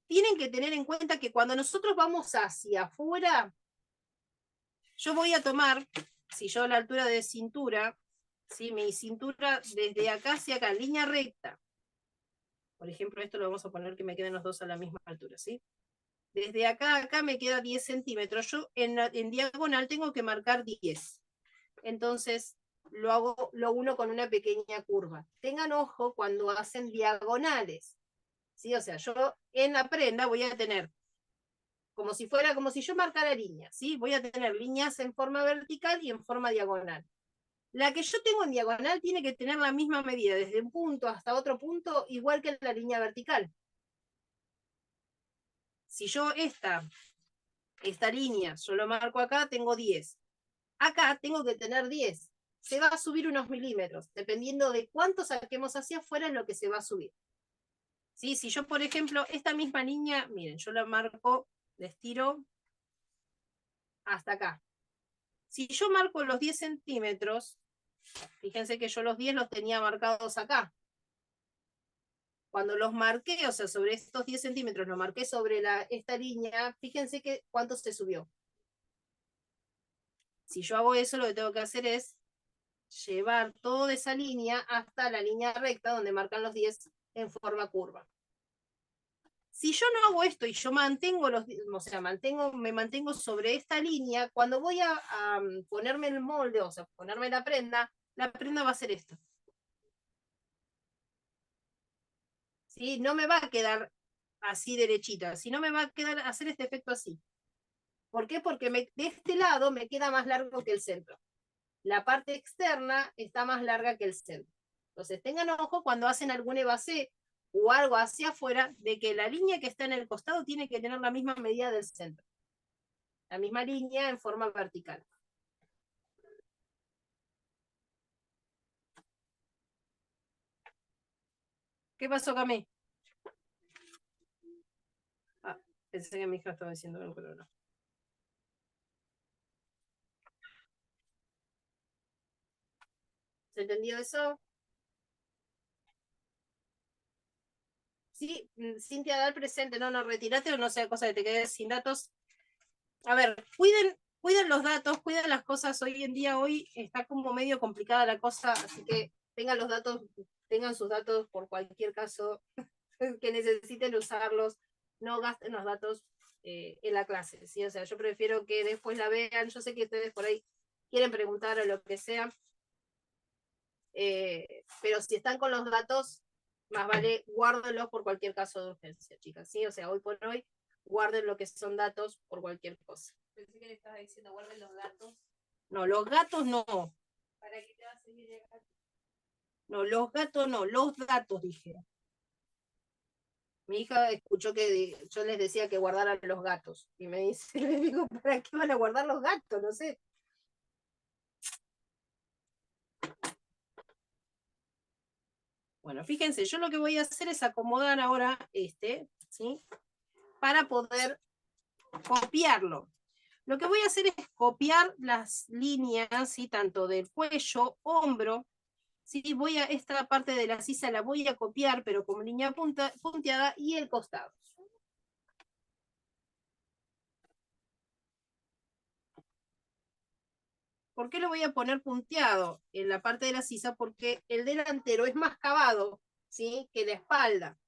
Tienen que tener en cuenta que cuando nosotros vamos hacia afuera, yo voy a tomar, si yo a la altura de cintura, ¿sí? Mi cintura desde acá hacia acá, línea recta. Por ejemplo, esto lo vamos a poner que me queden los dos a la misma altura, ¿sí? Desde acá a acá me queda 10 centímetros. Yo en diagonal tengo que marcar 10. Entonces lo uno con una pequeña curva. Tengan ojo cuando hacen diagonales. ¿Sí? O sea, yo en la prenda voy a tener como si yo marcara líneas, ¿sí? Voy a tener líneas en forma vertical y en forma diagonal. La que yo tengo en diagonal tiene que tener la misma medida, desde un punto hasta otro punto, igual que la línea vertical. Si yo esta esta línea, yo lo marco acá, tengo 10. Acá tengo que tener 10. Se va a subir unos milímetros, dependiendo de cuánto saquemos hacia afuera es lo que se va a subir. ¿Sí? Si yo, por ejemplo, esta misma línea, miren, yo la marco, la estiro hasta acá. Si yo marco los 10 centímetros, fíjense que yo los 10 los tenía marcados acá. Cuando los marqué, o sea, sobre estos 10 centímetros, lo marqué sobre esta línea, fíjense que cuánto se subió. Si yo hago eso, lo que tengo que hacer es llevar toda esa línea hasta la línea recta donde marcan los 10 en forma curva. Si yo no hago esto y yo mantengo o sea, me mantengo sobre esta línea, cuando voy a ponerme el molde, o sea, ponerme la prenda va a ser esta. ¿Sí? No me va a quedar así derechita, sino me va a quedar hacer este efecto así. ¿Por qué? Porque de este lado me queda más largo que el centro. La parte externa está más larga que el centro. Entonces tengan ojo cuando hacen algún evasé o algo hacia afuera, de que la línea que está en el costado tiene que tener la misma medida del centro. La misma línea en forma vertical. ¿Qué pasó, Camé? Ah, pensé que mi hija estaba diciendo algo, pero no. ¿Se entendió eso? Sí, Cintia, da el presente, no, retirate o no sea cosa que te quedes sin datos. A ver, cuiden los datos, cuiden las cosas. Hoy está como medio complicada la cosa, así que tengan los datos, tengan sus datos por cualquier caso que necesiten usarlos, no gasten los datos en la clase, ¿sí? O sea, yo prefiero que después la vean, yo sé que ustedes por ahí quieren preguntar o lo que sea, pero si están con los datos, más vale guárdenlos por cualquier caso de urgencia, chicas, ¿sí? O sea, hoy por hoy, guarden lo que son datos por cualquier cosa. Pensé que le estabas diciendo, guarden los datos. No, los gatos no. ¿Para qué te vas a seguir de gato? No, los gatos no, los datos, dije. Mi hija escuchó que yo les decía que guardaran los gatos. Y me dice, le digo, ¿para qué van a guardar los gatos? No sé. Bueno, fíjense, yo lo que voy a hacer es acomodar ahora ¿sí? Para poder copiarlo. Lo que voy a hacer es copiar las líneas, ¿sí? Tanto del cuello, hombro, ¿sí? Esta parte de la sisa la voy a copiar, pero como línea punteada, y el costado. ¿Por qué lo voy a poner punteado en la parte de la sisa? Porque el delantero es más cavado, ¿sí? Que la espalda.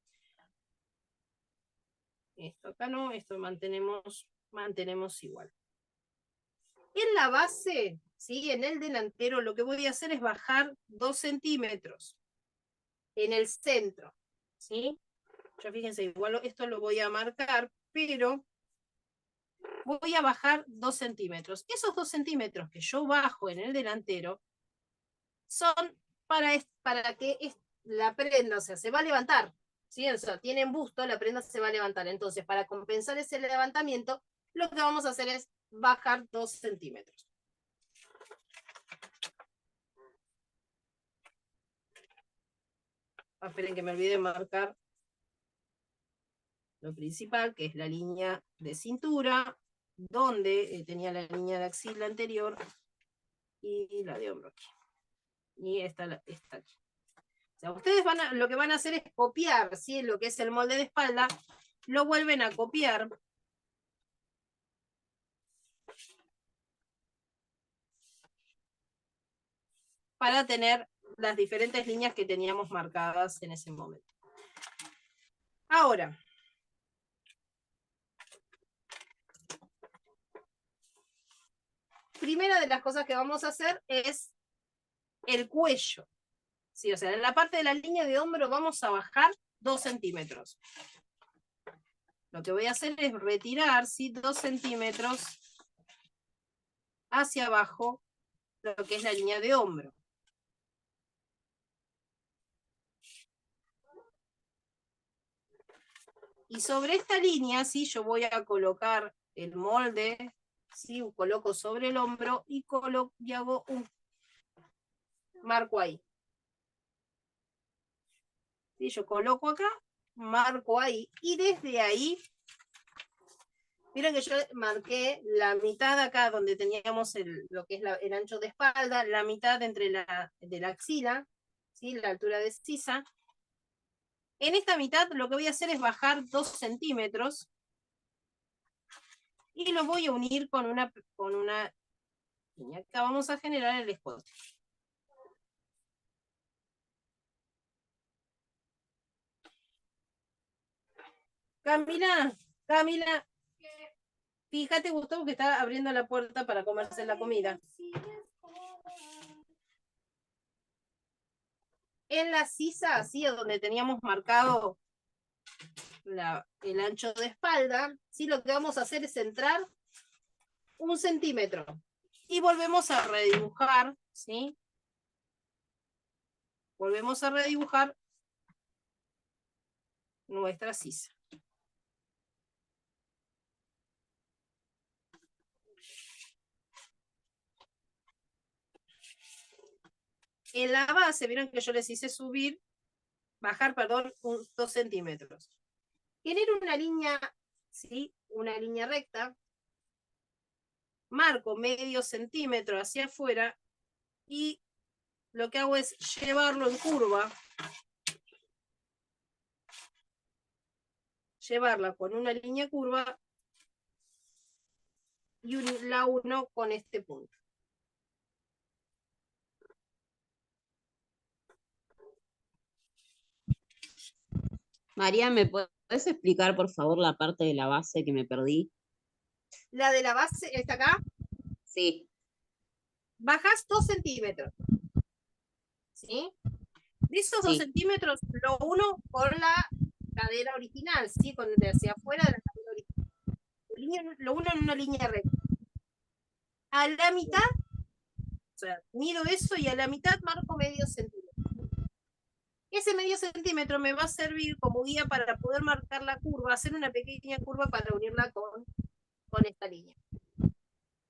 Esto acá no, esto mantenemos igual. En la base, ¿sí? En el delantero, lo que voy a hacer es bajar 2 centímetros en el centro, ¿sí? Ya fíjense, igual esto lo voy a marcar, pero voy a bajar 2 centímetros. Esos 2 centímetros que yo bajo en el delantero son para que la prenda, o sea, se va a levantar, ¿sí? O sea, tiene busto, la prenda se va a levantar. Entonces, para compensar ese levantamiento, lo que vamos a hacer es bajar 2 centímetros. Esperen que me olvide marcar lo principal, que es la línea de cintura, donde tenía la línea de axila anterior y la de hombro aquí. Y esta aquí. O sea, ustedes lo que van a hacer es copiar, ¿sí? Lo que es el molde de espalda, lo vuelven a copiar. Para tener las diferentes líneas que teníamos marcadas en ese momento. Ahora, primera de las cosas que vamos a hacer es el cuello. Sí, o sea, en la parte de la línea de hombro vamos a bajar 2 centímetros. Lo que voy a hacer es retirar, ¿sí? 2 centímetros hacia abajo lo que es la línea de hombro. Y sobre esta línea, ¿sí? Yo voy a colocar el molde, ¿sí? Coloco sobre el hombro y hago un marco ahí. ¿Sí? Yo coloco acá, marco ahí, y desde ahí, miren que yo marqué la mitad acá donde teníamos lo que es el ancho de espalda, la mitad entre de la axila, ¿sí? La altura de sisa. En esta mitad lo que voy a hacer es bajar 2 centímetros y lo voy a unir con una línea. Acá vamos a generar el escote. Camila, fíjate, Gustavo, que está abriendo la puerta para comerse la comida. En la sisa, así es donde teníamos marcado el ancho de espalda, ¿sí? Lo que vamos a hacer es centrar 1 centímetro y volvemos a redibujar, ¿sí? Volvemos a redibujar nuestra sisa. En la base, vieron que yo les hice bajar, perdón, 2 centímetros. Genero una línea, ¿sí? Una línea recta, marco medio centímetro hacia afuera y lo que hago es llevarlo en curva, llevarla con una línea curva y la uno con este punto. María, ¿me puedes explicar, por favor, la parte de la base que me perdí? La de la base está acá. Sí. Bajas 2 centímetros. ¿Sí? De esos 2 centímetros, lo uno con la cadera original, ¿sí? De hacia afuera de la cadera original. Lo uno en una línea recta. A la mitad, o sea, mido eso y a la mitad marco medio centímetro. Ese medio centímetro me va a servir como guía para poder marcar la curva, hacer una pequeña curva para unirla con esta línea.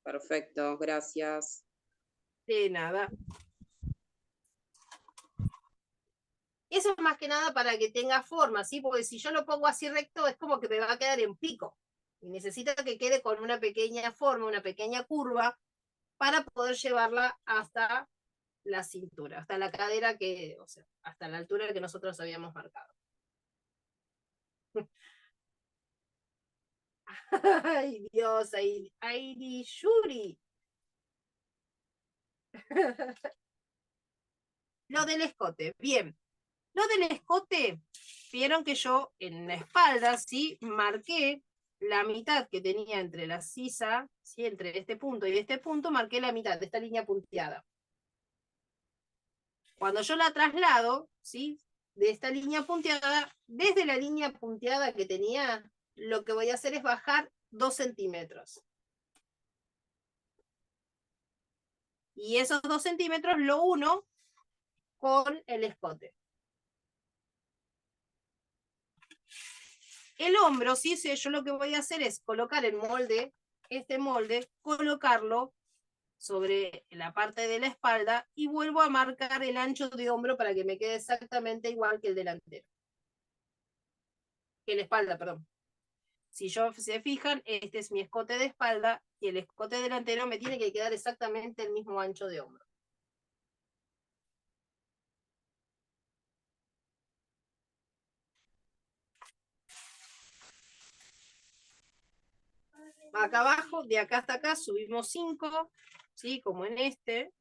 Perfecto, gracias. De nada. Eso es más que nada para que tenga forma, ¿sí? Porque si yo lo pongo así recto, es como que me va a quedar en pico. Y necesito que quede con una pequeña forma, una pequeña curva, para poder llevarla hasta la cintura, hasta la cadera o sea, hasta la altura que nosotros habíamos marcado. Ay, Dios, ay, Yuri. Lo del escote, bien. Lo del escote, vieron que yo en la espalda, ¿sí? Marqué la mitad que tenía entre la sisa, ¿sí? Entre este punto y este punto, marqué la mitad de esta línea punteada. Cuando yo la traslado, ¿sí? De esta línea punteada, desde la línea punteada que tenía, lo que voy a hacer es bajar 2 centímetros. Y esos 2 centímetros lo uno con el escote. El hombro, ¿sí? Yo lo que voy a hacer es colocar el molde, este molde, colocarlo sobre la parte de la espalda y vuelvo a marcar el ancho de hombro para que me quede exactamente igual que el delantero. Que la espalda, perdón. Si se fijan, este es mi escote de espalda y el escote delantero me tiene que quedar exactamente el mismo ancho de hombro. Acá abajo, de acá hasta acá, subimos 5, ¿sí? Como en este.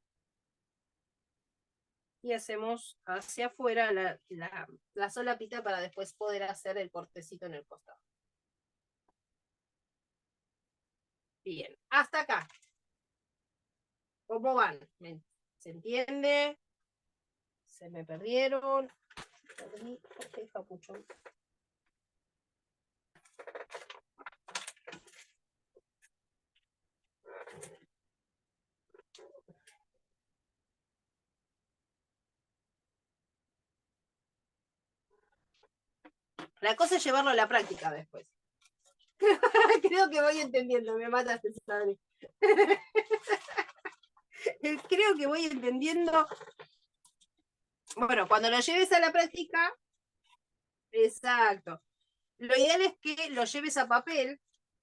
Y hacemos hacia afuera la solapita para después poder hacer el cortecito en el costado. Bien, hasta acá. ¿Cómo van? ¿Se entiende? ¿Se me perdieron? La cosa es llevarlo a la práctica después. Creo que voy entendiendo, me mataste, Sabri. Creo que voy entendiendo. Bueno, cuando lo lleves a la práctica, exacto. Lo ideal es que lo lleves a papel.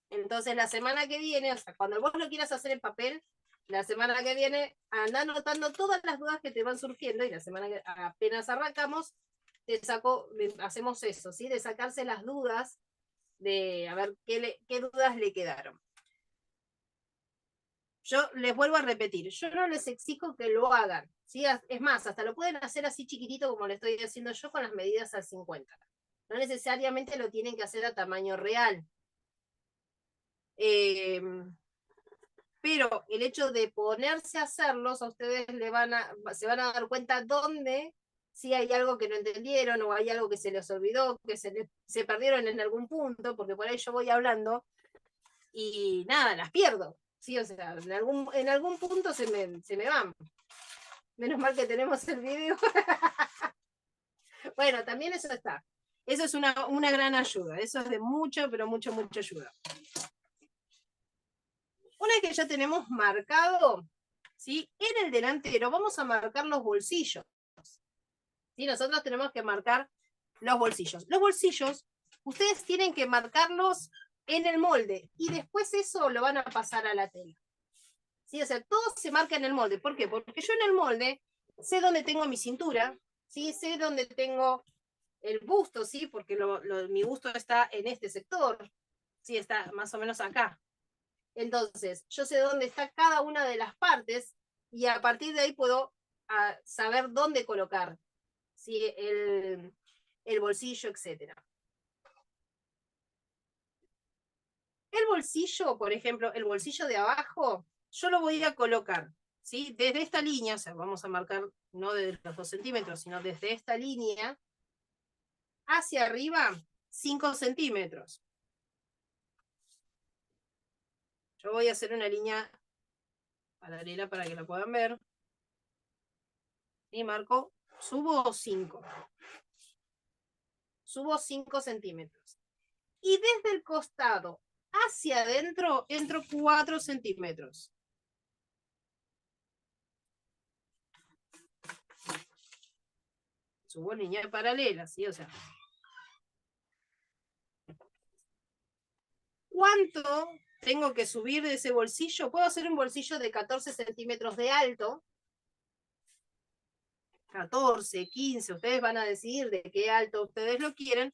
Entonces la semana que viene, o sea, cuando vos lo quieras hacer en papel, la semana que viene anda anotando todas las dudas que te van surgiendo y la semana que apenas arrancamos, hacemos eso, ¿sí? De sacarse las dudas, de a ver qué dudas le quedaron. Yo les vuelvo a repetir, yo no les exijo que lo hagan, ¿sí? Es más, hasta lo pueden hacer así chiquitito como lo estoy haciendo yo con las medidas al 50. No necesariamente lo tienen que hacer a tamaño real. Pero el hecho de ponerse a hacerlos, a ustedes se van a dar cuenta dónde si hay algo que no entendieron o hay algo que se les olvidó, que se perdieron en algún punto, porque por ahí yo voy hablando y nada, las pierdo. Sí, o sea, en algún punto se me van. Menos mal que tenemos el video. Bueno, también eso está. Eso es una gran ayuda. Eso es de mucha, pero mucha ayuda. Una vez que ya tenemos marcado, ¿sí? En el delantero vamos a marcar los bolsillos. ¿Sí? Nosotros tenemos que marcar los bolsillos. Los bolsillos, ustedes tienen que marcarlos en el molde y después eso lo van a pasar a la tela. ¿Sí? O sea, todo se marca en el molde. ¿Por qué? Porque yo en el molde sé dónde tengo mi cintura, ¿sí? Sé dónde tengo el busto, ¿sí? Porque mi busto está en este sector, ¿sí? Está más o menos acá. Entonces, yo sé dónde está cada una de las partes y a partir de ahí puedo saber dónde colocar, ¿sí? el bolsillo, etc. El bolsillo, por ejemplo, el bolsillo de abajo, yo lo voy a colocar, ¿sí? Desde esta línea, o sea, vamos a marcar no desde los 2 centímetros, sino desde esta línea hacia arriba, 5 centímetros. Yo voy a hacer una línea paralela para que la puedan ver. Y marco, subo 5. Subo 5 centímetros. Y desde el costado hacia adentro entro 4 centímetros. Subo línea paralela, ¿sí? O sea, ¿cuánto tengo que subir de ese bolsillo? Puedo hacer un bolsillo de 14 centímetros de alto. 14, 15, ustedes van a decidir de qué alto ustedes lo quieren.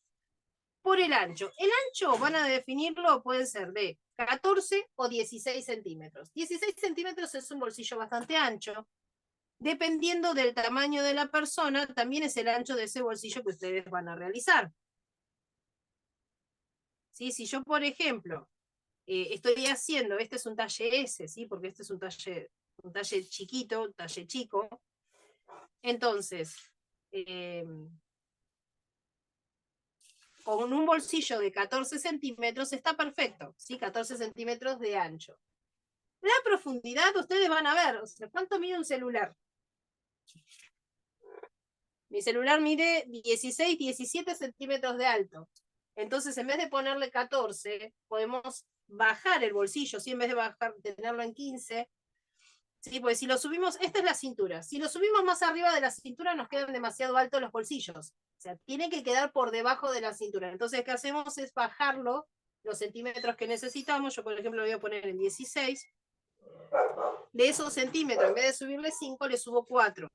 Por el ancho. El ancho van a definirlo, puede ser de 14 o 16 centímetros. 16 centímetros es un bolsillo bastante ancho. Dependiendo del tamaño de la persona, también es el ancho de ese bolsillo que ustedes van a realizar. ¿Sí? Si yo, por ejemplo, estoy haciendo, este es un talle S, ¿sí? Porque este es un talle chiquito, un talle chico. Entonces, con un bolsillo de 14 centímetros está perfecto, ¿sí? 14 centímetros de ancho. La profundidad, ustedes van a ver, o sea, ¿cuánto mide un celular? Mi celular mide 16, 17 centímetros de alto. Entonces, en vez de ponerle 14, podemos bajar el bolsillo, ¿sí? En vez de tenerlo en 15. ¿Sí? Porque si lo subimos, esta es la cintura. Si lo subimos más arriba de la cintura, nos quedan demasiado altos los bolsillos. O sea, tiene que quedar por debajo de la cintura. Entonces, ¿qué hacemos? Es bajarlo los centímetros que necesitamos. Yo, por ejemplo, lo voy a poner en 16. De esos centímetros, en vez de subirle 5, le subo 4.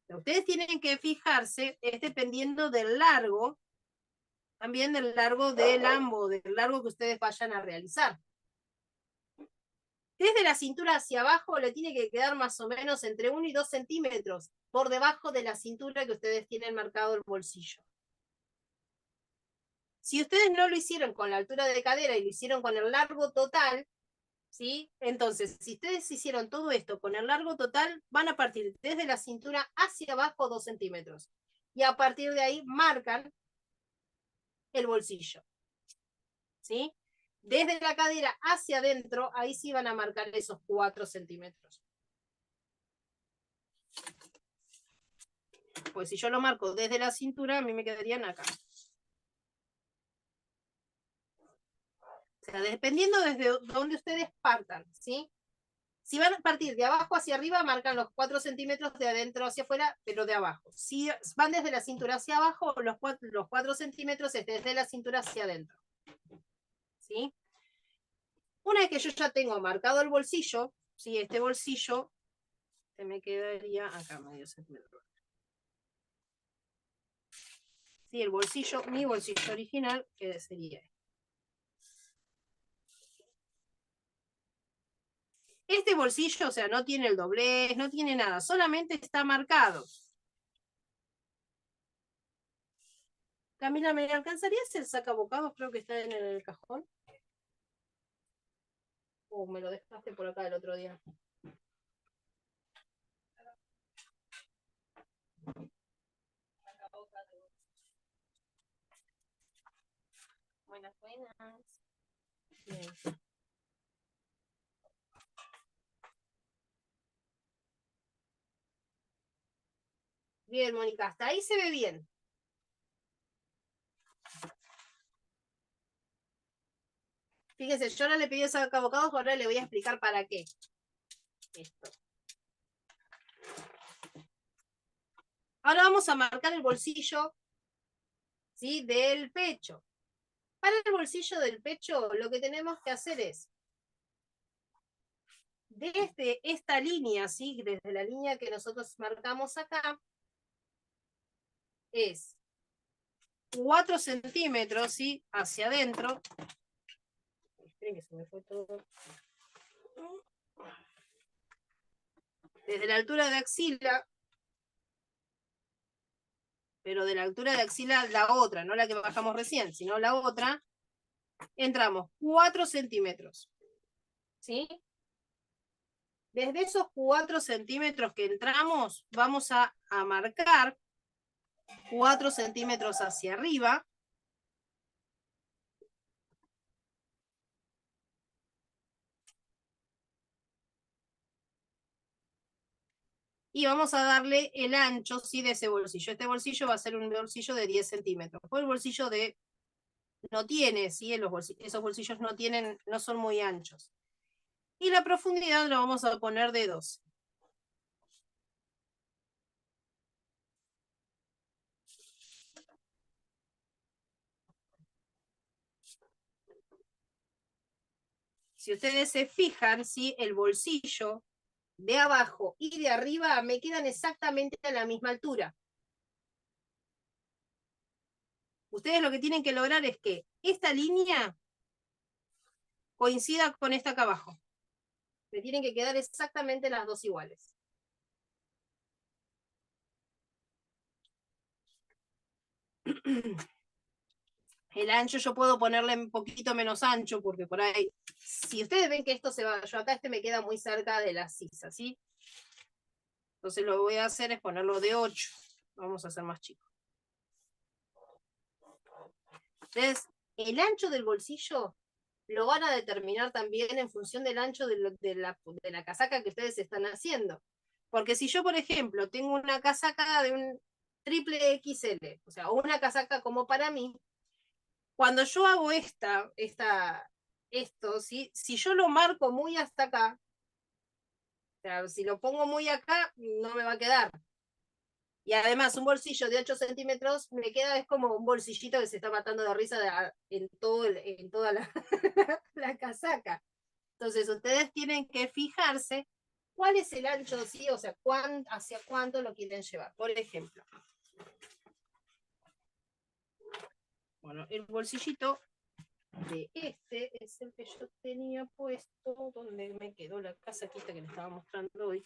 Ustedes tienen que fijarse, es dependiendo del largo, también del largo del ambo, del largo que ustedes vayan a realizar. Desde la cintura hacia abajo le tiene que quedar más o menos entre 1 y 2 centímetros por debajo de la cintura que ustedes tienen marcado el bolsillo. Si ustedes no lo hicieron con la altura de cadera y lo hicieron con el largo total, ¿sí? Entonces, si ustedes hicieron todo esto con el largo total, van a partir desde la cintura hacia abajo 2 centímetros. Y a partir de ahí marcan el bolsillo. ¿Sí? Desde la cadera hacia adentro, ahí sí van a marcar esos 4 centímetros. Pues si yo lo marco desde la cintura, a mí me quedarían acá. O sea, dependiendo desde donde ustedes partan, ¿sí? Si van a partir de abajo hacia arriba, marcan los 4 centímetros, de adentro hacia afuera, pero de abajo. Si van desde la cintura hacia abajo, los 4 centímetros es desde la cintura hacia adentro. ¿Sí? Una vez que yo ya tengo marcado el bolsillo, ¿sí? Este bolsillo se me quedaría acá, medio centímetro. Sí, el bolsillo, mi bolsillo original, que sería este. Este bolsillo, o sea, no tiene el doblez, no tiene nada, solamente está marcado. Camila, ¿me alcanzarías el sacabocados? Creo que está en el cajón. O me lo dejaste por acá el otro día. Buenas, buenas. Bien. Bien, Mónica, hasta ahí se ve bien. Fíjense, yo ahora le pedí esos abocados, ahora le voy a explicar para qué. Esto. Ahora vamos a marcar el bolsillo, ¿sí? Del pecho. Para el bolsillo del pecho, lo que tenemos que hacer es, desde esta línea, ¿sí? Desde la línea que nosotros marcamos acá, es 4 centímetros, ¿sí? Hacia adentro. Esperen que se me fue todo. Desde la altura de axila, pero de la altura de axila la otra, no la que bajamos recién, sino la otra, entramos 4 centímetros. ¿Sí? Desde esos 4 centímetros que entramos, vamos a marcar 4 centímetros hacia arriba. Y vamos a darle el ancho, ¿sí? De ese bolsillo. Este bolsillo va a ser un bolsillo de 10 centímetros. Pues el bolsillo de no tiene, ¿sí? Esos bolsillos no tienen, no son muy anchos. Y la profundidad lo vamos a poner de 12. Si ustedes se fijan, ¿sí? El bolsillo de abajo y de arriba me quedan exactamente a la misma altura. Ustedes lo que tienen que lograr es que esta línea coincida con esta acá abajo. Me tienen que quedar exactamente las dos iguales. El ancho yo puedo ponerle un poquito menos ancho, porque por ahí, si ustedes ven que esto se va, yo acá me queda muy cerca de la sisa, ¿sí? Entonces lo que voy a hacer es ponerlo de 8. Vamos a hacer más chico. Entonces, el ancho del bolsillo lo van a determinar también en función del ancho de la casaca que ustedes están haciendo. Porque si yo, por ejemplo, tengo una casaca de un triple XL, o sea, una casaca como para mí, cuando yo hago esto, ¿sí? Si yo lo marco muy hasta acá, o sea, si lo pongo muy acá, no me va a quedar. Y además, un bolsillo de 8 centímetros me queda, es como un bolsillito que se está matando de risa en toda la casaca. Entonces, ustedes tienen que fijarse cuál es el ancho, ¿sí? O sea, hacia cuánto lo quieren llevar. Por ejemplo, bueno, el bolsillito de este es el que yo tenía puesto, donde me quedó la casaquita que les estaba mostrando hoy.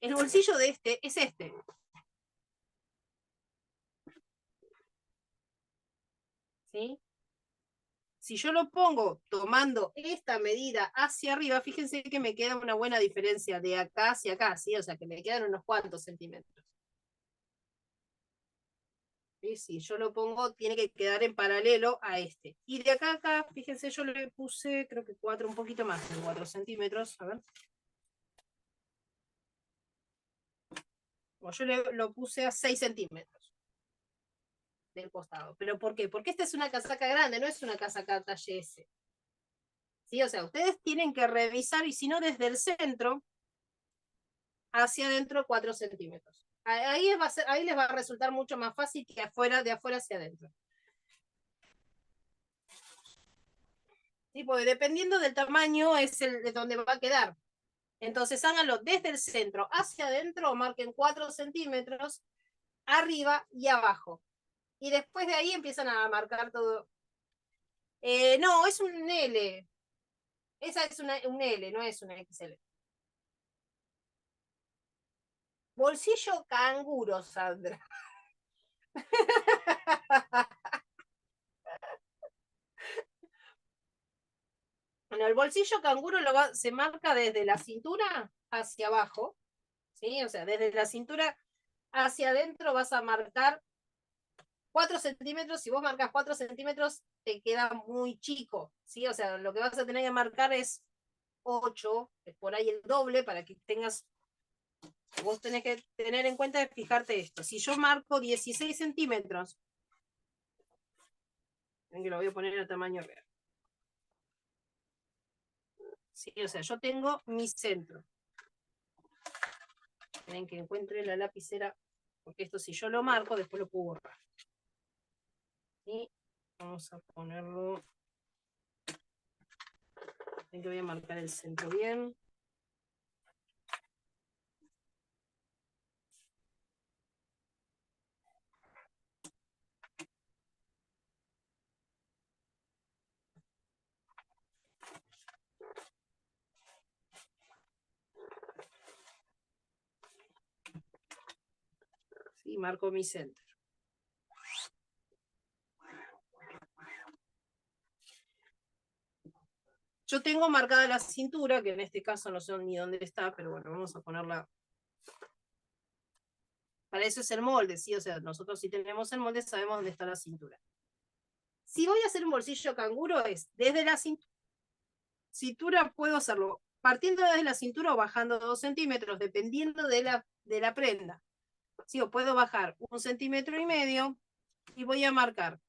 El bolsillo de este es este. ¿Sí? Si yo lo pongo tomando esta medida hacia arriba, fíjense que me queda una buena diferencia de acá hacia acá, ¿sí? O sea, que me quedan unos cuantos centímetros. ¿Sí? Si yo lo pongo, tiene que quedar en paralelo a este. Y de acá a acá, fíjense, yo le puse, creo que 4, un poquito más de 4 centímetros. A ver. Como yo lo puse a 6 centímetros del costado. ¿Pero por qué? Porque esta es una casaca grande, no es una casaca talle S. ¿Sí? O sea, ustedes tienen que revisar, y si no, desde el centro hacia adentro 4 centímetros. Ahí les va a resultar mucho más fácil que de afuera hacia adentro. ¿Sí? Porque dependiendo del tamaño es de donde va a quedar. Entonces háganlo desde el centro hacia adentro, marquen 4 centímetros arriba y abajo. Y después de ahí empiezan a marcar todo. No, es un L. Esa es un L, no es una XL. Bolsillo canguro, Sandra. Bueno, el bolsillo canguro se marca desde la cintura hacia abajo, ¿sí? O sea, desde la cintura hacia adentro vas a marcar 4 centímetros. Si vos marcas 4 centímetros, te queda muy chico, ¿sí? O sea, lo que vas a tener que marcar es 8, es por ahí el doble, para que tengas. Vos tenés que tener en cuenta de fijarte esto. Si yo marco 16 centímetros, que lo voy a poner a tamaño real. Sí, o sea, yo tengo mi centro. Tienen que encuentre la lapicera, porque esto si yo lo marco, después lo puedo borrar. Y vamos a ponerlo. Ven que voy a marcar el centro bien. Sí, marco mi centro. Yo tengo marcada la cintura, que en este caso no sé ni dónde está, pero bueno, vamos a ponerla. Para eso es el molde, ¿sí? O sea, nosotros si tenemos el molde sabemos dónde está la cintura. Si voy a hacer un bolsillo canguro es desde la cintura puedo hacerlo partiendo desde la cintura o bajando 2 centímetros, dependiendo de la prenda. ¿Sí? O puedo bajar 1,5 centímetros y voy a marcar.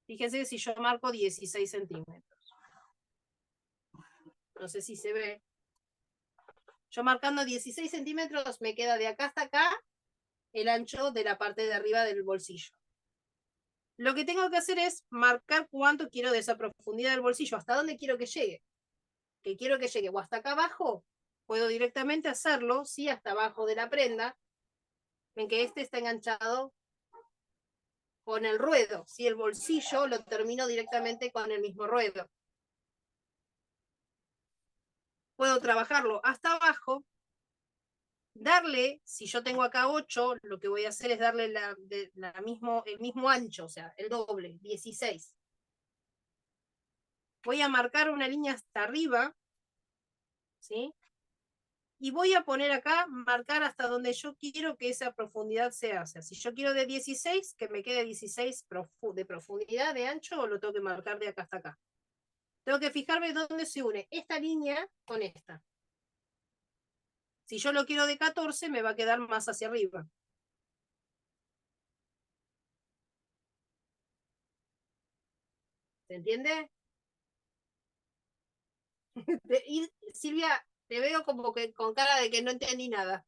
Fíjense si yo marco 16 centímetros. No sé si se ve. Yo marcando 16 centímetros me queda de acá hasta acá el ancho de la parte de arriba del bolsillo. Lo que tengo que hacer es marcar cuánto quiero de esa profundidad del bolsillo, hasta dónde quiero que llegue. Que quiero que llegue o hasta acá abajo, puedo directamente hacerlo, ¿sí? Hasta abajo de la prenda, en que este está enganchado con el ruedo, ¿sí? El bolsillo lo termino directamente con el mismo ruedo. Puedo trabajarlo hasta abajo, darle, si yo tengo acá 8, lo que voy a hacer es darle el mismo ancho, o sea, el doble, 16. Voy a marcar una línea hasta arriba, ¿sí? Y voy a poner acá, marcar hasta donde yo quiero que esa profundidad sea. O sea, si yo quiero de 16, que me quede 16 de profundidad, de ancho, lo tengo que marcar de acá hasta acá. Tengo que fijarme dónde se une esta línea con esta. Si yo lo quiero de 14, me va a quedar más hacia arriba. ¿Se entiende? Y Silvia, te veo como que con cara de que no entendí nada.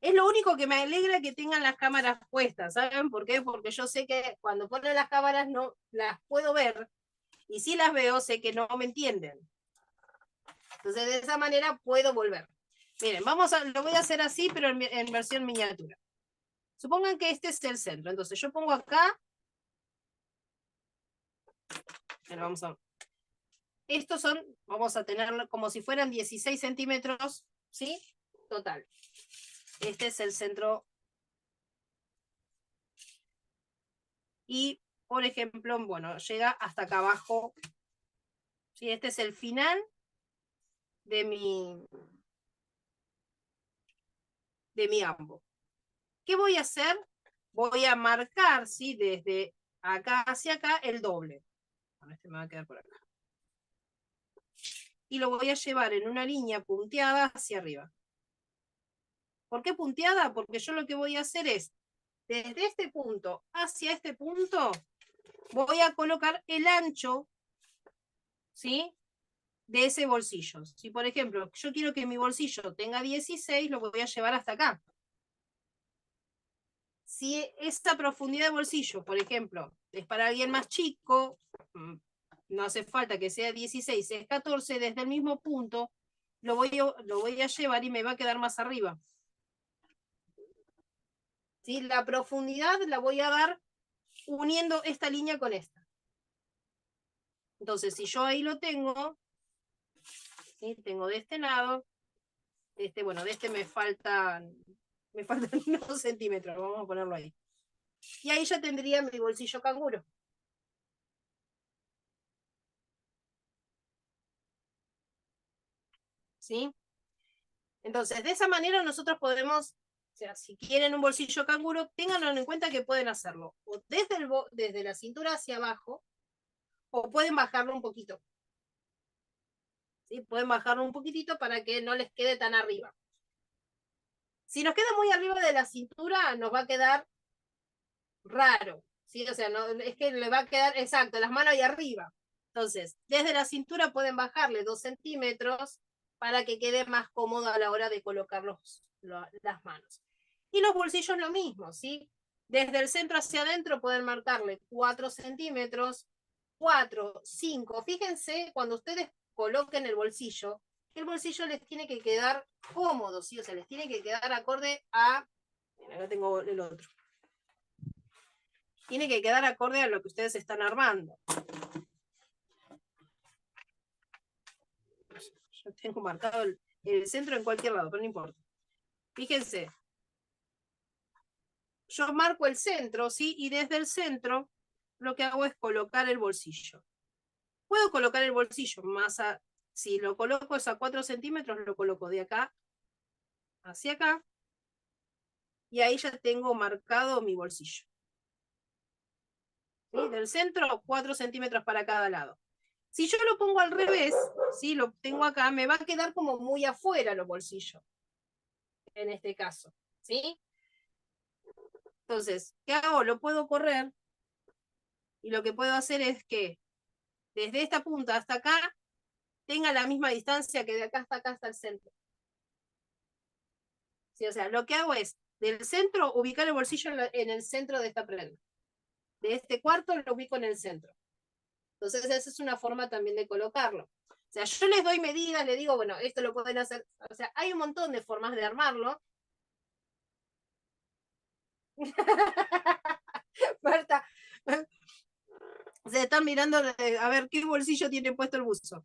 Es lo único que me alegra que tengan las cámaras puestas, ¿saben por qué? Porque yo sé que cuando ponen las cámaras no las puedo ver, y si las veo sé que no me entienden. Entonces de esa manera puedo volver. Miren, lo voy a hacer así, pero en versión miniatura. Supongan que este es el centro, entonces yo pongo acá. Bueno, estos vamos a tenerlo como si fueran 16 centímetros, ¿sí? Total. Este es el centro. Y, por ejemplo, bueno, llega hasta acá abajo. ¿Sí? Este es el final de mi ambo. ¿Qué voy a hacer? Voy a marcar, ¿sí? Desde acá hacia acá el doble. Bueno, este me va a quedar por acá. y lo voy a llevar en una línea punteada hacia arriba. ¿Por qué punteada? Porque yo lo que voy a hacer es, desde este punto hacia este punto, voy a colocar el ancho, ¿sí?, de ese bolsillo. Si, por ejemplo, yo quiero que mi bolsillo tenga 16, lo voy a llevar hasta acá. Si esta profundidad de bolsillo, por ejemplo, es para alguien más chico, no hace falta que sea 16, es 14, desde el mismo punto, lo voy a llevar y me va a quedar más arriba. ¿Sí? La profundidad la voy a dar uniendo esta línea con esta. Entonces, si yo ahí lo tengo, ¿sí?, tengo de este lado, bueno, de este me faltan unos centímetros, vamos a ponerlo ahí. Y ahí ya tendría mi bolsillo canguro. ¿Sí? Entonces, de esa manera nosotros podemos, o sea, si quieren un bolsillo canguro, ténganlo en cuenta que pueden hacerlo o desde la cintura hacia abajo, o pueden bajarlo un poquito. ¿Sí? Pueden bajarlo un poquitito para que no les quede tan arriba. Si nos queda muy arriba de la cintura, nos va a quedar raro, ¿sí? O sea, no, es que le va a quedar, exacto, las manos ahí arriba. Entonces, desde la cintura pueden bajarle 2 centímetros para que quede más cómodo a la hora de colocar las manos. Y los bolsillos lo mismo, ¿sí? Desde el centro hacia adentro pueden marcarle 4 centímetros, 4, 5. Fíjense, cuando ustedes coloquen el bolsillo les tiene que quedar cómodo, ¿sí? O sea, les tiene que quedar acorde a... Acá tengo el otro. Tiene que quedar acorde a lo que ustedes están armando. Yo tengo marcado el centro en cualquier lado, pero no importa. Fíjense. Yo marco el centro, ¿sí? Y desde el centro lo que hago es colocar el bolsillo. Puedo colocar el bolsillo más si lo coloco es a 4 centímetros, lo coloco de acá hacia acá. Y ahí ya tengo marcado mi bolsillo. ¿Sí? Del centro, 4 centímetros para cada lado. Si yo lo pongo al revés, ¿sí?, lo tengo acá, me va a quedar como muy afuera los bolsillos. En este caso, ¿sí? Entonces, ¿qué hago? Lo puedo correr y lo que puedo hacer es que desde esta punta hasta acá tenga la misma distancia que de acá hasta el centro. ¿Sí? O sea, lo que hago es del centro ubicar el bolsillo en el centro de esta prenda. De este cuarto lo ubico en el centro. Entonces esa es una forma también de colocarlo. O sea, yo les doy medidas, les digo, bueno, esto lo pueden hacer. O sea, hay un montón de formas de armarlo. Marta, se están mirando a ver qué bolsillo tiene puesto el buzo.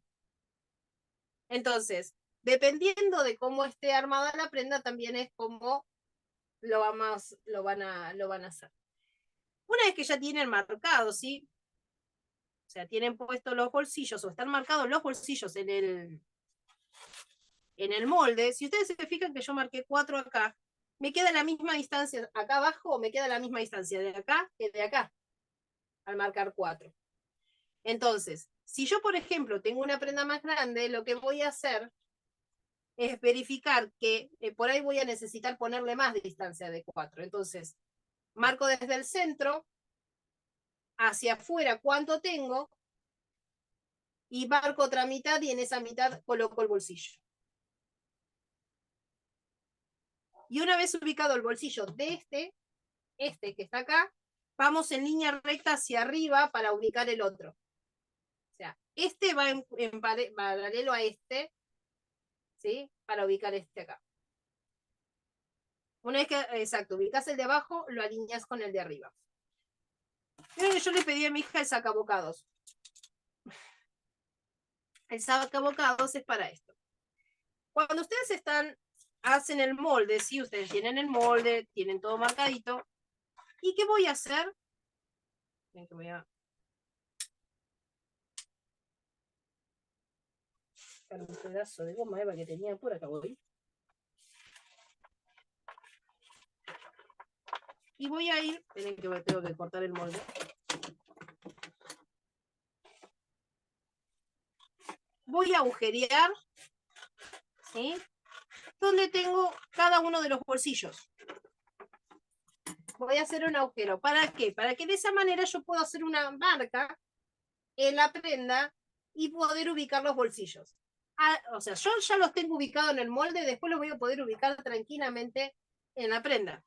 Entonces, dependiendo de cómo esté armada la prenda, también es como lo van a hacer. Una vez que ya tienen marcado, ¿sí? O sea, tienen puestos los bolsillos o están marcados los bolsillos en el molde. Si ustedes se fijan que yo marqué 4 acá, me queda la misma distancia acá abajo, me queda la misma distancia de acá que de acá, al marcar 4. Entonces, si yo, por ejemplo, tengo una prenda más grande, lo que voy a hacer es verificar que por ahí voy a necesitar ponerle más de distancia de 4. Entonces, marco desde el centro hacia afuera cuánto tengo y marco otra mitad y en esa mitad coloco el bolsillo. Y una vez ubicado el bolsillo de este que está acá, vamos en línea recta hacia arriba para ubicar el otro. O sea, este va en paralelo a este, ¿sí?, para ubicar este acá. Una vez que, exacto, ubicas el de abajo, lo alineas con el de arriba. Yo le pedí a mi hija el sacabocados. El sacabocados es para esto. Cuando ustedes hacen el molde, ¿sí? Ustedes tienen el molde, tienen todo marcadito. ¿Y qué voy a hacer? Ven que voy a sacar un pedazo de goma eva que tenía por acá, voy. Y voy a ir, esperen que tengo que cortar el molde. voy a agujerear, ¿sí? Donde tengo cada uno de los bolsillos. Voy a hacer un agujero. ¿Para qué? Para que de esa manera yo pueda hacer una marca en la prenda y poder ubicar los bolsillos. O sea, yo ya los tengo ubicados en el molde, después los voy a poder ubicar tranquilamente en la prenda.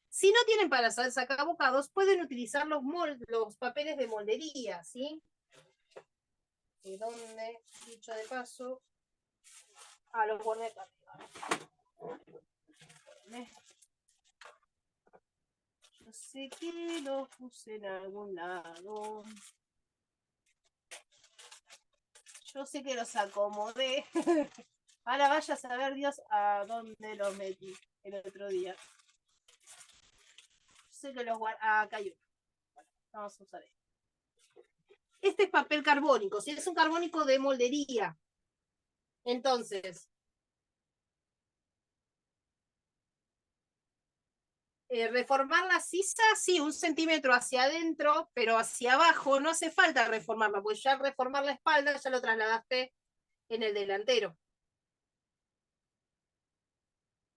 Si no tienen para hacer sacabocados, pueden utilizar los papeles de moldería, ¿sí? ¿Y dónde, dicho de paso? Los guardé acá. Yo sé que los puse en algún lado. Yo sé que los acomodé. Ahora vaya a saber Dios a dónde los metí el otro día. Yo sé que los guardé. Acá hay uno. Bueno, vamos a usar esto. Este es papel carbónico, ¿sí? Es un carbónico de moldería. Entonces, reformar la sisa, sí, 1 centímetro hacia adentro, pero hacia abajo no hace falta reformarla, porque ya al reformar la espalda ya lo trasladaste en el delantero.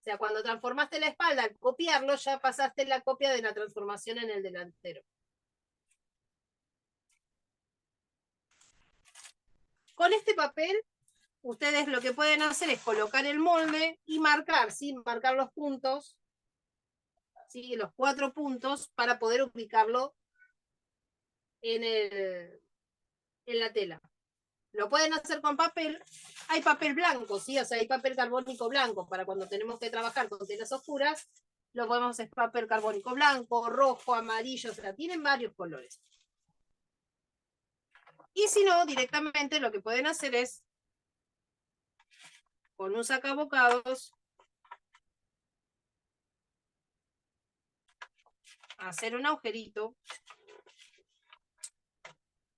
O sea, cuando transformaste la espalda, al copiarlo, ya pasaste la copia de la transformación en el delantero. Con este papel, ustedes lo que pueden hacer es colocar el molde y marcar, ¿sí? Marcar los puntos, ¿sí? Los 4 puntos para poder ubicarlo en la tela. Lo pueden hacer con papel. Hay papel blanco, ¿sí? O sea, hay papel carbónico blanco para cuando tenemos que trabajar con telas oscuras. Lo podemos hacer papel carbónico blanco, rojo, amarillo, o sea, tienen varios colores. Y si no, directamente lo que pueden hacer es, con un sacabocados, hacer un agujerito,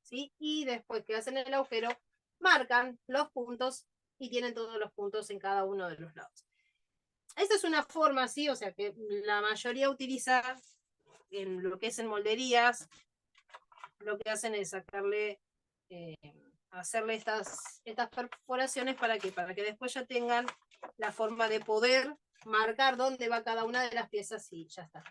¿sí? Y después que hacen el agujero, marcan los puntos y tienen todos los puntos en cada uno de los lados. Esta es una forma, ¿sí? O sea, que la mayoría utiliza en lo que es en molderías, lo que hacen es sacarle, hacerle estas perforaciones para que después ya tengan la forma de poder marcar dónde va cada una de las piezas y ya está.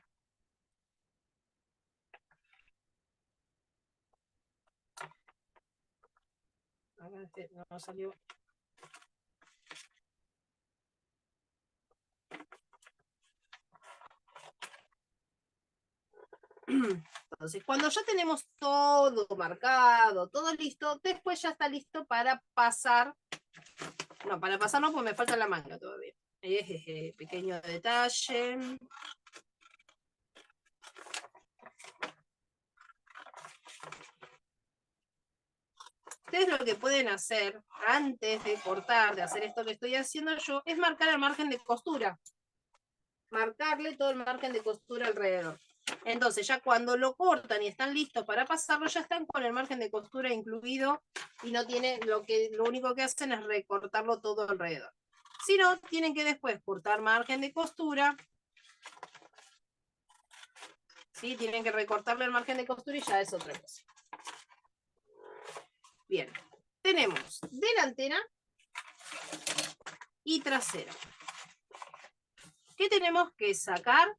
A ver, este no salió. Entonces, cuando ya tenemos todo marcado, todo listo, después ya está listo para pasar. No, para pasar no, porque me falta la manga todavía. Pequeño detalle. Ustedes lo que pueden hacer antes de cortar, de hacer esto que estoy haciendo yo, es marcar el margen de costura. Marcarle todo el margen de costura alrededor. Entonces ya cuando lo cortan y están listos para pasarlo, ya están con el margen de costura incluido y no tiene, lo único que hacen es recortarlo todo alrededor. Si no, tienen que después cortar margen de costura. ¿Sí? Tienen que recortarle el margen de costura y ya es otra cosa. Bien, tenemos delantera y trasera. ¿Qué tenemos que sacar?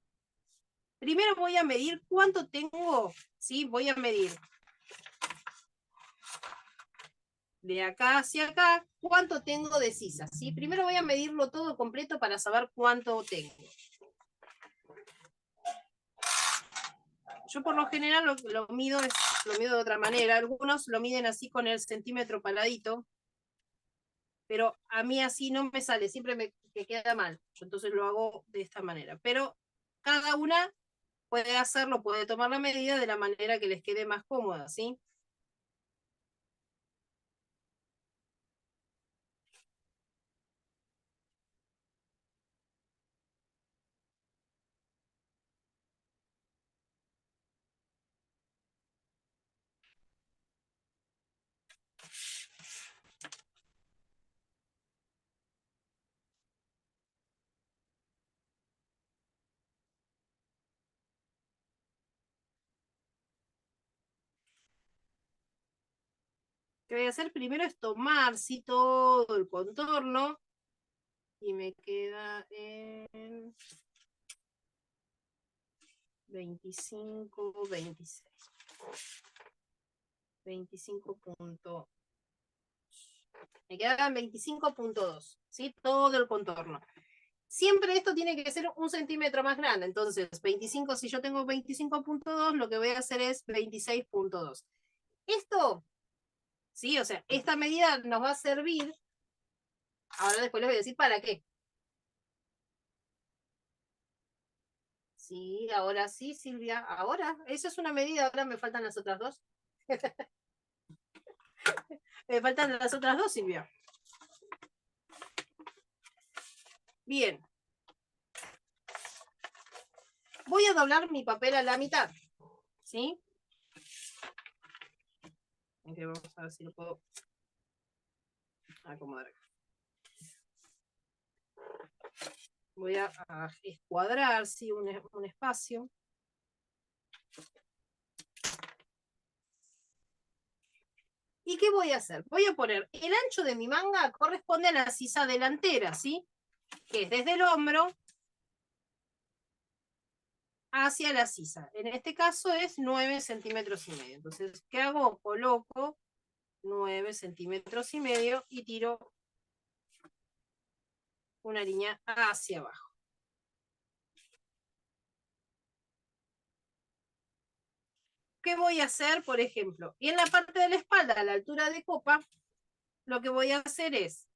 Primero voy a medir cuánto tengo, ¿sí? Voy a medir de acá hacia acá, cuánto tengo de sisa, ¿sí? Primero voy a medirlo todo completo para saber cuánto tengo. Yo por lo general lo mido de otra manera. Algunos lo miden así con el centímetro paladito, pero a mí así no me sale, siempre me queda mal. Yo entonces lo hago de esta manera. Pero cada una puede hacerlo, puede tomar la medida de la manera que les quede más cómoda, ¿sí? que voy a hacer primero es tomar, sí, todo el contorno, y me queda en 25, 26. 25 punto. Me queda en 25.2, ¿sí? Todo el contorno. Siempre esto tiene que ser 1 centímetro más grande, entonces 25, si yo tengo 25.2, lo que voy a hacer es 26.2. Esto, sí, o sea, esta medida nos va a servir, ahora después les voy a decir para qué. Sí, ahora sí, Silvia, ahora, esa es una medida, ahora me faltan las otras dos. Me faltan las otras dos, Silvia. Bien. Voy a doblar mi papel a la mitad, ¿sí? Okay, vamos a ver si lo puedo acomodar acá. Voy a escuadrar, sí, un espacio. ¿Y qué voy a hacer? Voy a poner el ancho de mi manga corresponde a la sisa delantera, ¿sí? Que es desde el hombro hacia la sisa. En este caso es 9 centímetros y medio. Entonces, ¿qué hago? Coloco 9 centímetros y medio y tiro una línea hacia abajo. ¿Qué voy a hacer, por ejemplo? Y en la parte de la espalda, a la altura de copa, lo que voy a hacer es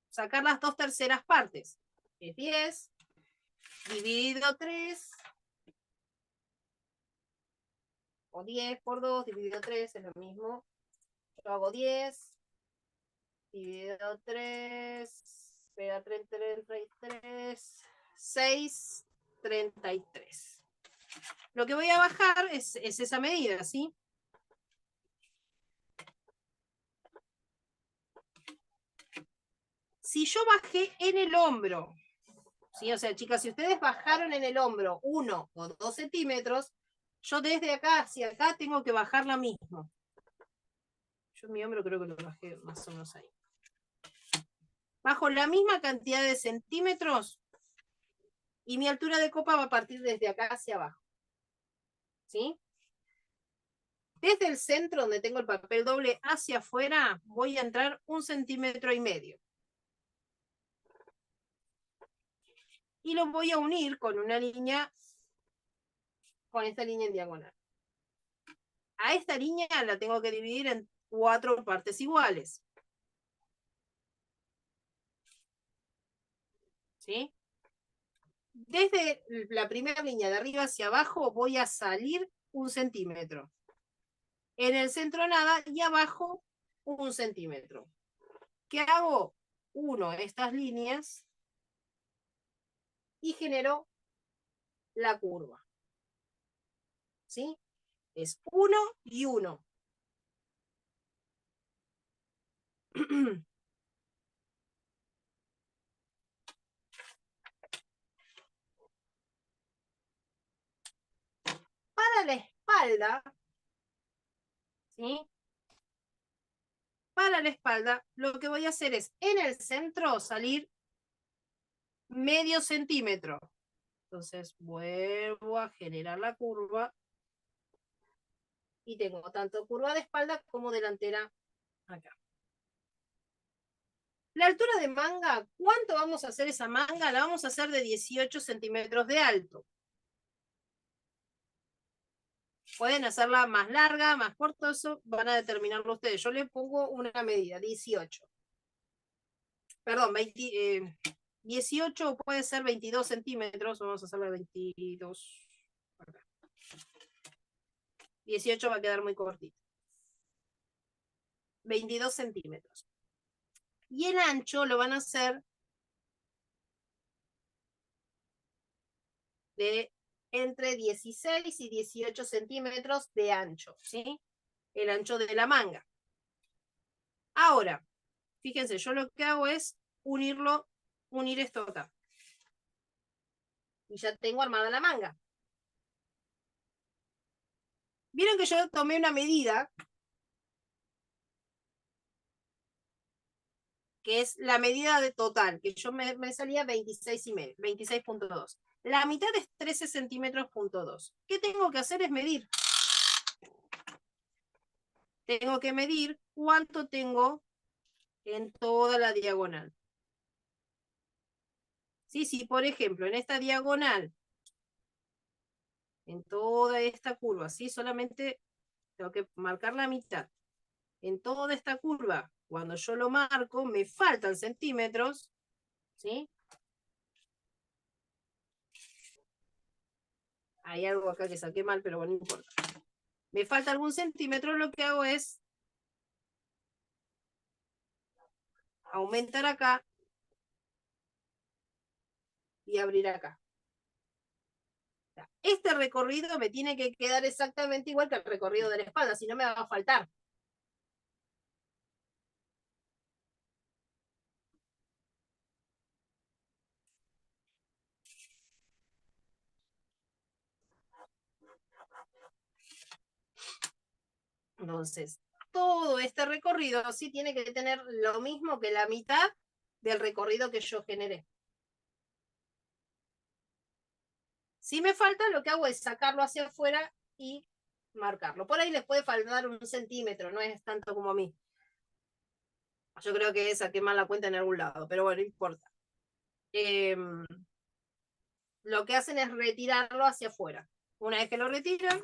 sacar las 2/3 partes. Es 10 dividido 3, o 10 por 2 dividido 3 es lo mismo. Yo hago 10 dividido 3, pega 33, 6, 33. Lo que voy a bajar es esa medida, ¿sí? Si yo bajé en el hombro, ¿sí? O sea, chicas, si ustedes bajaron en el hombro 1 o 2 centímetros, yo desde acá hacia acá tengo que bajar la misma. Yo en mi hombro creo que lo bajé más o menos ahí. Bajo la misma cantidad de centímetros y mi altura de copa va a partir desde acá hacia abajo. ¿Sí? Desde el centro donde tengo el papel doble hacia afuera voy a entrar 1,5 centímetros. Y lo voy a unir con una línea, con esta línea en diagonal. A esta línea la tengo que dividir en 4 partes iguales. ¿Sí? Desde la primera línea de arriba hacia abajo voy a salir 1 centímetro. En el centro nada y abajo 1 centímetro. ¿Qué hago? Uno estas líneas y genero la curva. ¿Sí? Es 1 y 1. Para la espalda, ¿sí? Para la espalda, lo que voy a hacer es en el centro salir medio centímetro. Entonces vuelvo a generar la curva y tengo tanto curva de espalda como delantera acá. La altura de manga, ¿cuánto vamos a hacer esa manga? La vamos a hacer de 18 centímetros de alto. Pueden hacerla más larga, más corta, eso van a determinarlo ustedes. Yo le pongo una medida, 18. Perdón, 18 puede ser 22 centímetros, vamos a hacerla 22. Acá. 18 va a quedar muy cortito. 22 centímetros. Y el ancho lo van a hacer de entre 16 y 18 centímetros de ancho, ¿sí? El ancho de la manga. Ahora, fíjense, yo lo que hago es unir esto acá. Y ya tengo armada la manga. Vieron que yo tomé una medida que es la medida de total, que yo me salía 26,5, 26,2. La mitad es 13 centímetros, punto 2. ¿Qué tengo que hacer? Es medir. Tengo que medir cuánto tengo en toda la diagonal. Sí, sí, por ejemplo, en esta diagonal, en toda esta curva, ¿sí? Solamente tengo que marcar la mitad. En toda esta curva, cuando yo lo marco, me faltan centímetros, ¿sí? Hay algo acá que saqué mal, pero bueno, no importa. Me falta algún centímetro, lo que hago es aumentar acá y abrir acá. Este recorrido me tiene que quedar exactamente igual que el recorrido de la espalda, si no me va a faltar. Entonces, todo este recorrido sí tiene que tener lo mismo que la mitad del recorrido que yo generé. Si me falta, lo que hago es sacarlo hacia afuera y marcarlo. Por ahí les puede faltar un centímetro, no es tanto como a mí. Yo creo que saqué mal la cuenta en algún lado, pero bueno, no importa. Lo que hacen es retirarlo hacia afuera. Una vez que lo retiran,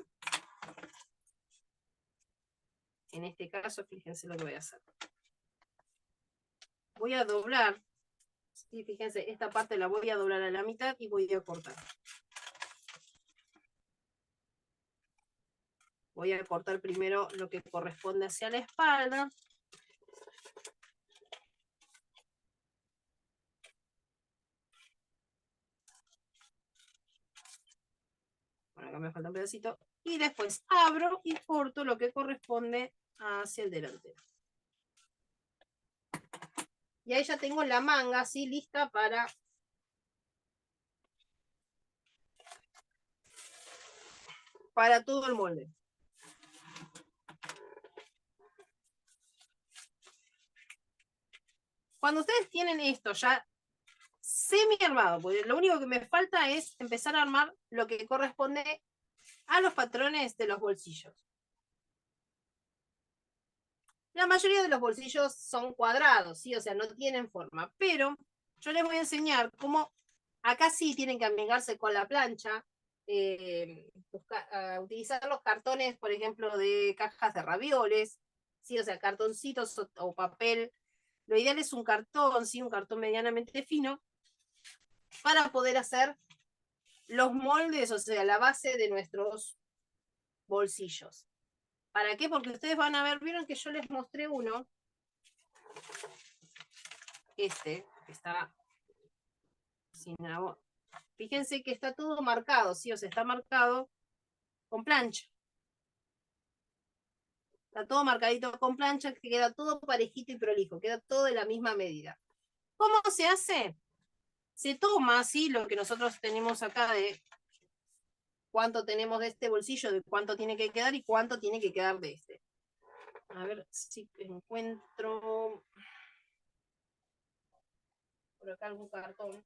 en este caso, fíjense lo que voy a hacer. Voy a doblar, sí, fíjense, esta parte la voy a doblar a la mitad y voy a cortar. Voy a cortar primero lo que corresponde hacia la espalda. Bueno, acá me falta un pedacito. Y después abro y corto lo que corresponde hacia el delantero. Y ahí ya tengo la manga así lista para todo el molde. Cuando ustedes tienen esto ya semi armado, porque lo único que me falta es empezar a armar lo que corresponde a los patrones de los bolsillos. La mayoría de los bolsillos son cuadrados, ¿sí? O sea, no tienen forma, pero yo les voy a enseñar cómo acá sí tienen que amigarse con la plancha, utilizar los cartones, por ejemplo, de cajas de ravioles, ¿sí? O sea, cartoncitos o papel. Lo ideal es un cartón, ¿sí? Un cartón medianamente fino, para poder hacer los moldes, o sea, la base de nuestros bolsillos. ¿Para qué? Porque ustedes van a ver, vieron que yo les mostré uno, que está sin agua. Fíjense que está todo marcado, ¿sí? O sea, está marcado con plancha. Está todo marcadito con plancha, que queda todo parejito y prolijo, queda todo de la misma medida. ¿Cómo se hace? Se toma así lo que nosotros tenemos acá de cuánto tenemos de este bolsillo, de cuánto tiene que quedar y cuánto tiene que quedar de este. A ver si encuentro por acá algún cartón.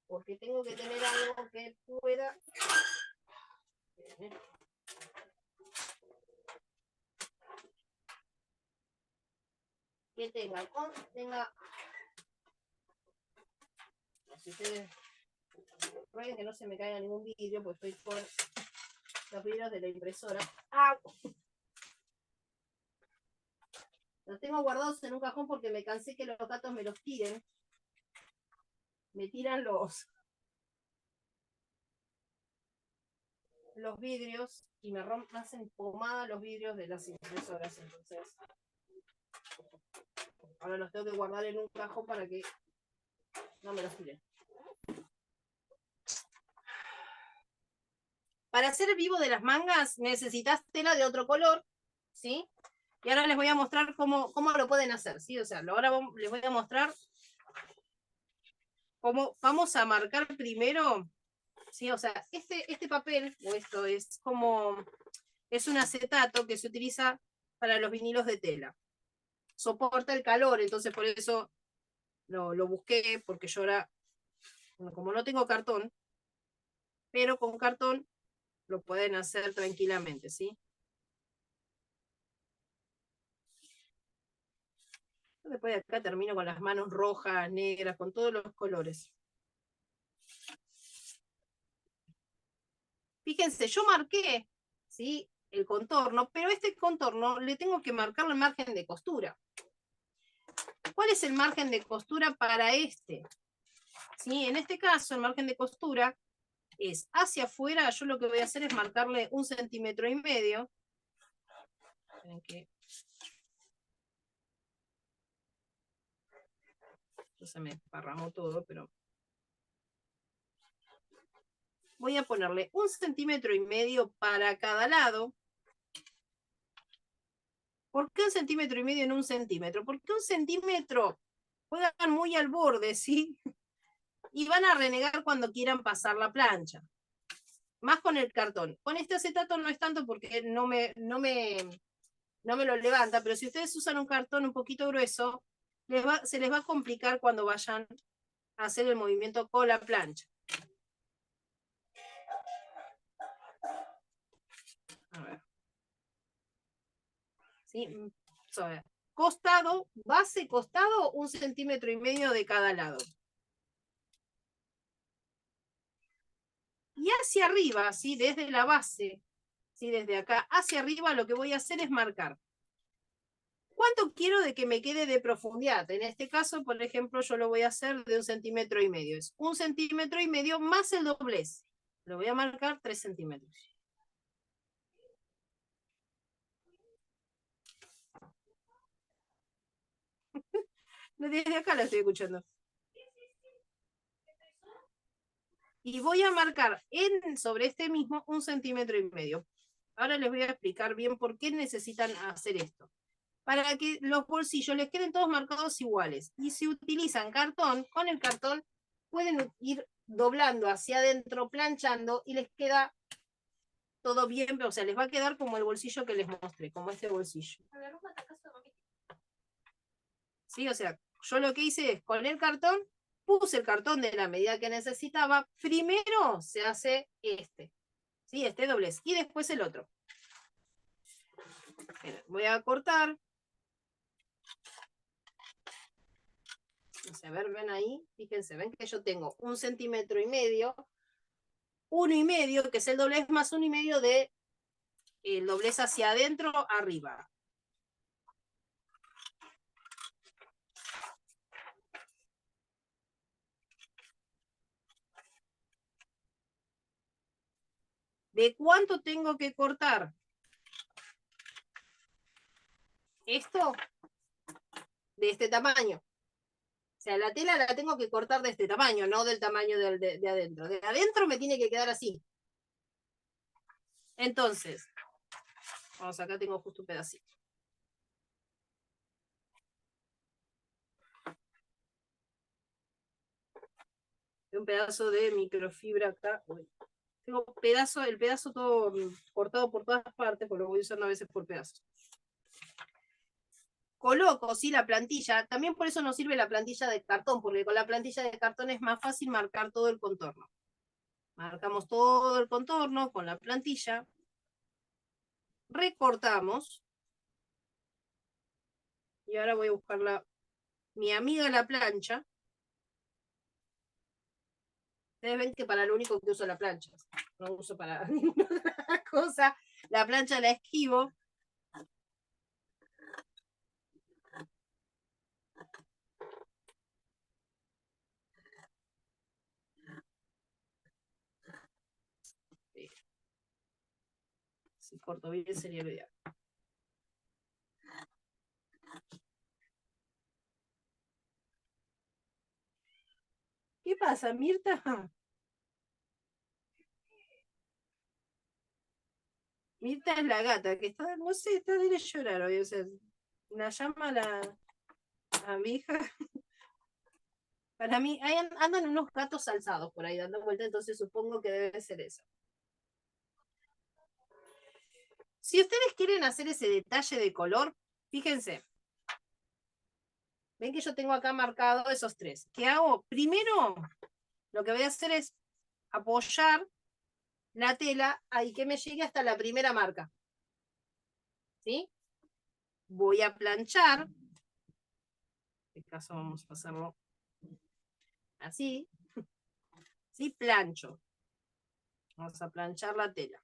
Porque tengo que tener algo que pueda... que tenga... Si ustedes rueguen que no se me caiga ningún vidrio, pues estoy con los vidrios de la impresora. ¡Ah! Los tengo guardados en un cajón porque me cansé que los gatos me los tiren. Me tiran los vidrios y me hacen pomada los vidrios de las impresoras. Entonces, ahora los tengo que guardar en un cajón para que no me los tiren. Para hacer el vivo de las mangas necesitas tela de otro color, ¿sí? Y ahora les voy a mostrar cómo lo pueden hacer, ¿sí? O sea, ahora les voy a mostrar cómo vamos a marcar primero, ¿sí? O sea, este papel, o esto es como Es un acetato que se utiliza para los vinilos de tela. Soporta el calor, entonces por eso lo busqué, porque yo ahora, bueno, como no tengo cartón, pero con cartón lo pueden hacer tranquilamente, ¿sí? Después de acá termino con las manos rojas, negras, con todos los colores. Fíjense, yo marqué, ¿sí?, el contorno, pero este contorno le tengo que marcar el margen de costura. ¿Cuál es el margen de costura para este? ¿Sí? En este caso, el margen de costura es hacia afuera. Yo lo que voy a hacer es marcarle 1,5 centímetros. Se me esparramó todo, pero voy a ponerle 1,5 centímetros para cada lado. ¿Por qué 1,5 centímetros en 1 centímetro? Porque 1 centímetro juegan muy al borde, ¿sí? Y van a renegar cuando quieran pasar la plancha. Más con el cartón. Con este acetato no es tanto porque no me lo levanta, pero si ustedes usan un cartón un poquito grueso, se les va a complicar cuando vayan a hacer el movimiento con la plancha. A ver. ¿Sí? Costado, base, costado, 1,5 centímetros de cada lado. Y hacia arriba, ¿sí?, desde la base, ¿sí?, desde acá hacia arriba, lo que voy a hacer es marcar cuánto quiero de que me quede de profundidad. En este caso, por ejemplo, yo lo voy a hacer de 1,5 centímetros. Es 1,5 centímetros más el doblez. Lo voy a marcar 3 centímetros. Desde acá la estoy escuchando. Y voy a marcar sobre este mismo 1,5 centímetros. Ahora les voy a explicar bien por qué necesitan hacer esto. Para que los bolsillos les queden todos marcados iguales. Y si utilizan cartón, con el cartón pueden ir doblando hacia adentro, planchando, y les queda todo bien, o sea, les va a quedar como el bolsillo que les mostré, como este bolsillo. ¿Sí? O sea, yo lo que hice es, con el cartón, puse el cartón de la medida que necesitaba. Primero se hace este, ¿sí?, este doblez, y después el otro. Voy a cortar. A ver, ven ahí, fíjense, ven que yo tengo 1,5 centímetros, 1,5, que es el doblez, más 1,5 de el doblez hacia adentro, arriba. ¿De cuánto tengo que cortar? Esto de este tamaño. O sea, la tela la tengo que cortar de este tamaño, no del tamaño de adentro. De adentro me tiene que quedar así. Entonces, vamos, acá tengo justo un pedacito. Un pedazo de microfibra acá. Uy. Tengo el pedazo todo cortado por todas partes, porque lo voy usando a veces por pedazos. Coloco, sí, la plantilla. También por eso nos sirve la plantilla de cartón, porque con la plantilla de cartón es más fácil marcar todo el contorno. Marcamos todo el contorno con la plantilla. Recortamos. Y ahora voy a buscar mi amiga la plancha. Ustedes ven que para lo único que uso la plancha. No uso para ninguna otra cosa. La plancha la esquivo. Si corto bien sería lo ideal. ¿Qué pasa, Mirta? Mirta es la gata que está, no sé, está de llorar hoy. O sea, la llama a mi hija. Para mí, andan unos gatos alzados por ahí dando vuelta, entonces supongo que debe ser eso. Si ustedes quieren hacer ese detalle de color, fíjense. Ven que yo tengo acá marcado esos 3. ¿Qué hago? Primero, lo que voy a hacer es apoyar la tela ahí que me llegue hasta la primera marca. ¿Sí? Voy a planchar. En este caso vamos a hacerlo así. ¿Sí? Plancho. Vamos a planchar la tela.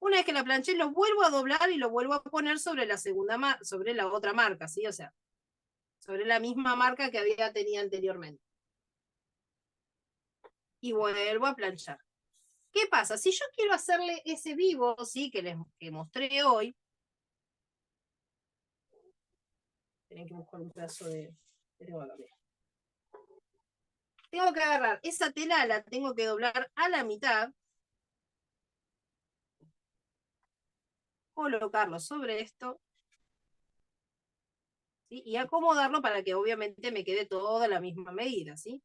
Una vez que la planché, lo vuelvo a doblar y lo vuelvo a poner sobre la sobre la otra marca, ¿sí? O sea, sobre la misma marca que había tenido anteriormente. Y vuelvo a planchar. ¿Qué pasa? Si yo quiero hacerle ese vivo, ¿sí? Que mostré hoy, tienen que buscar un pedazo de... Tengo que agarrar esa tela, la tengo que doblar a la mitad, colocarlo sobre esto, ¿sí? Y acomodarlo para que obviamente me quede toda la misma medida, ¿sí?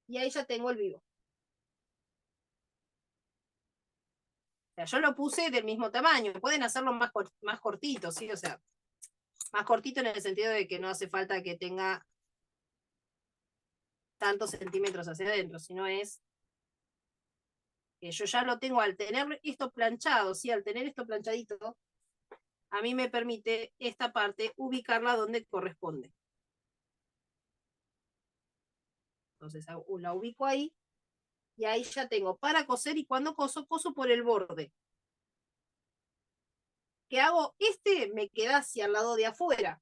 Y ahí ya tengo el vivo. O sea, yo lo puse del mismo tamaño. Pueden hacerlo más cortito, ¿sí? O sea, más cortito en el sentido de que no hace falta que tenga tantos centímetros hacia adentro, sino es que yo ya lo tengo al tener esto planchado, ¿sí? Al tener esto planchadito, a mí me permite esta parte ubicarla donde corresponde. Entonces la ubico ahí y ahí ya tengo para coser y cuando coso por el borde. ¿Qué hago? Este me queda hacia el lado de afuera.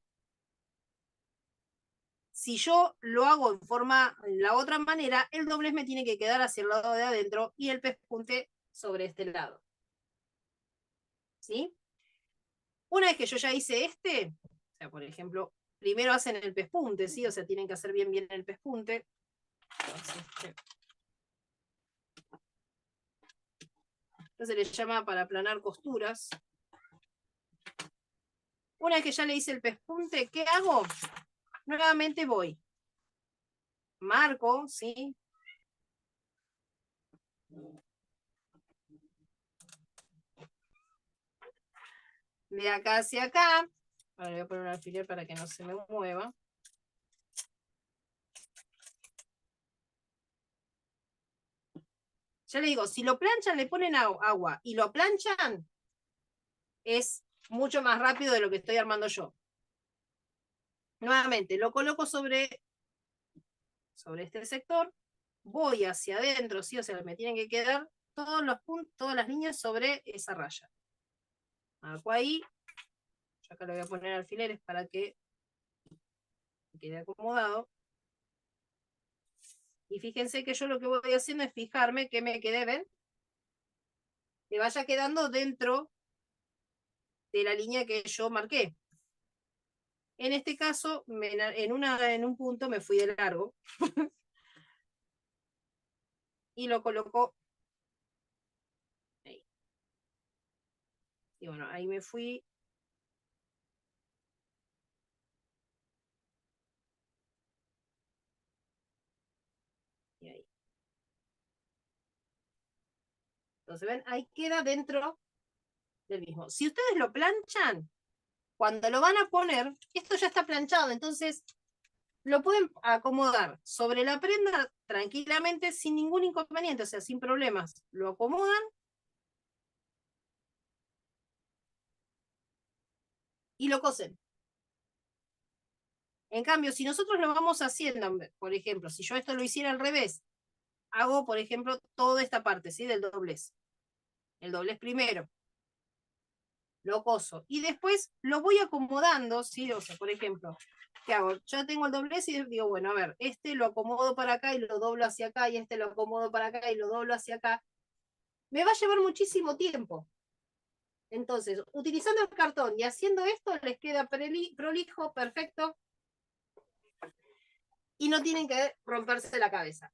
Si yo lo hago en la otra manera, el doblez me tiene que quedar hacia el lado de adentro y el pespunte sobre este lado. ¿Sí? Una vez que yo ya hice o sea, por ejemplo, primero hacen el pespunte, ¿sí? O sea, tienen que hacer bien el pespunte. Esto se le llama para aplanar costuras. Una vez que ya le hice el pespunte, ¿qué hago? Nuevamente voy. Marco, ¿sí? De acá hacia acá. Ahora voy a poner un alfiler para que no se me mueva. Ya le digo, si lo planchan, le ponen agua y lo planchan, es mucho más rápido de lo que estoy armando yo. Nuevamente, lo coloco sobre este sector, voy hacia adentro, ¿sí? O sea, me tienen que quedar todos los puntos, todas las líneas sobre esa raya. Marco ahí, yo acá le voy a poner alfileres para que quede acomodado. Y fíjense que yo lo que voy haciendo es fijarme que me quede, ¿ven? Que vaya quedando dentro de la línea que yo marqué. En este caso, en un punto me fui de largo y lo coloco ahí. Y bueno, ahí me fui. Y ahí. Entonces, ven, ahí queda dentro del mismo. Si ustedes lo planchan, cuando lo van a poner, esto ya está planchado, entonces lo pueden acomodar sobre la prenda tranquilamente sin ningún inconveniente, o sea, sin problemas. Lo acomodan y lo cosen. En cambio, si nosotros lo vamos haciendo, por ejemplo, si yo esto lo hiciera al revés, hago, por ejemplo, toda esta parte, ¿sí? Del doblez. El doblez primero. Lo coso. Y después lo voy acomodando, ¿sí? O sea, por ejemplo, ¿qué hago? Yo tengo el doblez y digo, bueno, a ver, este lo acomodo para acá y lo doblo hacia acá, y este lo acomodo para acá y lo doblo hacia acá. Me va a llevar muchísimo tiempo. Entonces, utilizando el cartón y haciendo esto, les queda prolijo, perfecto, y no tienen que romperse la cabeza.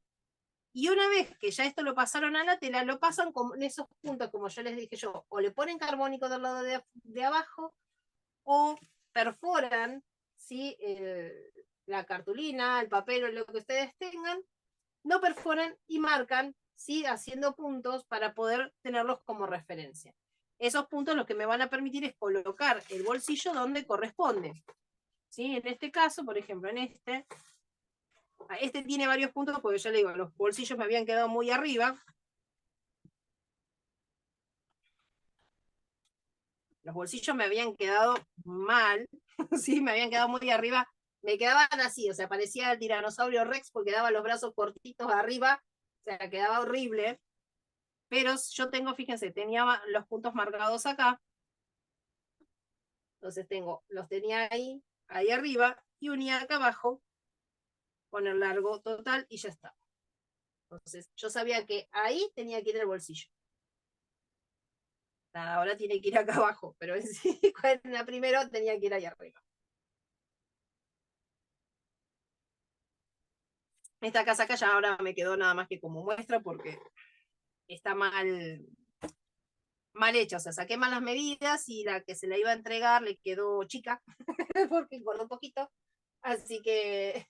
Y una vez que ya esto lo pasaron a la tela, lo pasan en esos puntos, como yo les dije yo, o le ponen carbónico del lado de abajo, o perforan, ¿sí? La cartulina, el papel o lo que ustedes tengan, lo perforan y marcan ¿sí? Haciendo puntos para poder tenerlos como referencia. Esos puntos lo que me van a permitir es colocar el bolsillo donde corresponde. ¿Sí? En este caso, por ejemplo, en este tiene varios puntos porque ya le digo, los bolsillos me habían quedado muy arriba. Los bolsillos me habían quedado mal, ¿sí? Me habían quedado muy arriba. Me quedaban así, o sea, parecía el tiranosaurio Rex porque daba los brazos cortitos arriba, o sea, quedaba horrible. Pero yo tengo, fíjense, tenía los puntos marcados acá. Entonces los tenía ahí arriba, y unía acá abajo con el largo total y ya está. Entonces yo sabía que ahí tenía que ir el bolsillo. Nada, ahora tiene que ir acá abajo, pero en sí, en la primero tenía que ir ahí arriba. Esta casaca ya ahora me quedó nada más que como muestra porque está mal hecha, o sea, saqué malas medidas y la que se la iba a entregar le quedó chica porque engordó un poquito, así que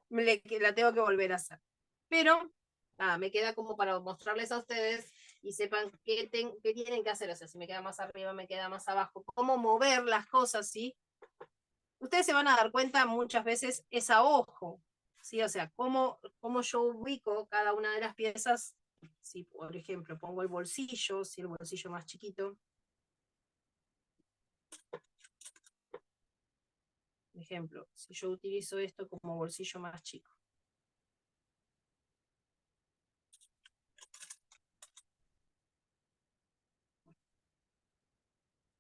la tengo que volver a hacer. Pero nada, me queda como para mostrarles a ustedes y sepan qué tienen que hacer, o sea, si me queda más arriba, me queda más abajo, cómo mover las cosas, ¿sí? Ustedes se van a dar cuenta muchas veces es a ojo, ¿sí? O sea, cómo yo ubico cada una de las piezas. Si, por ejemplo, pongo el bolsillo, si el bolsillo más chiquito. Por ejemplo, si yo utilizo esto como bolsillo más chico.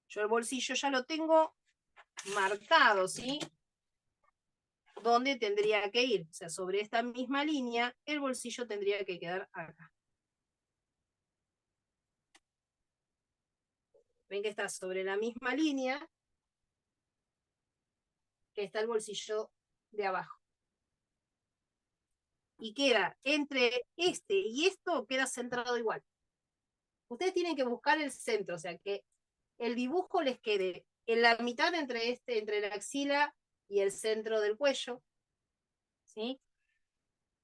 Yo el bolsillo ya lo tengo marcado, ¿sí? ¿Dónde tendría que ir? O sea, sobre esta misma línea, el bolsillo tendría que quedar acá. Ven que está sobre la misma línea que está el bolsillo de abajo. Y queda entre este y esto, queda centrado igual. Ustedes tienen que buscar el centro, o sea, que el dibujo les quede en la mitad entre la axila y el centro del cuello, ¿sí?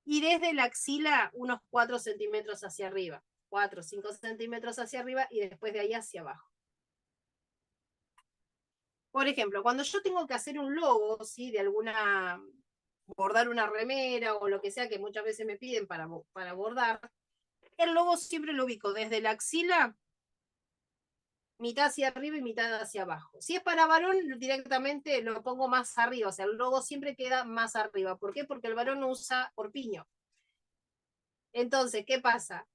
Y desde la axila unos 4 centímetros hacia arriba, 4 o 5 centímetros hacia arriba y después de ahí hacia abajo. Por ejemplo, cuando yo tengo que hacer un logo, ¿sí? De bordar una remera o lo que sea que muchas veces me piden para bordar, el logo siempre lo ubico desde la axila, mitad hacia arriba y mitad hacia abajo. Si es para varón, directamente lo pongo más arriba, o sea, el logo siempre queda más arriba. ¿Por qué? Porque el varón usa corpiño. Entonces, ¿qué pasa?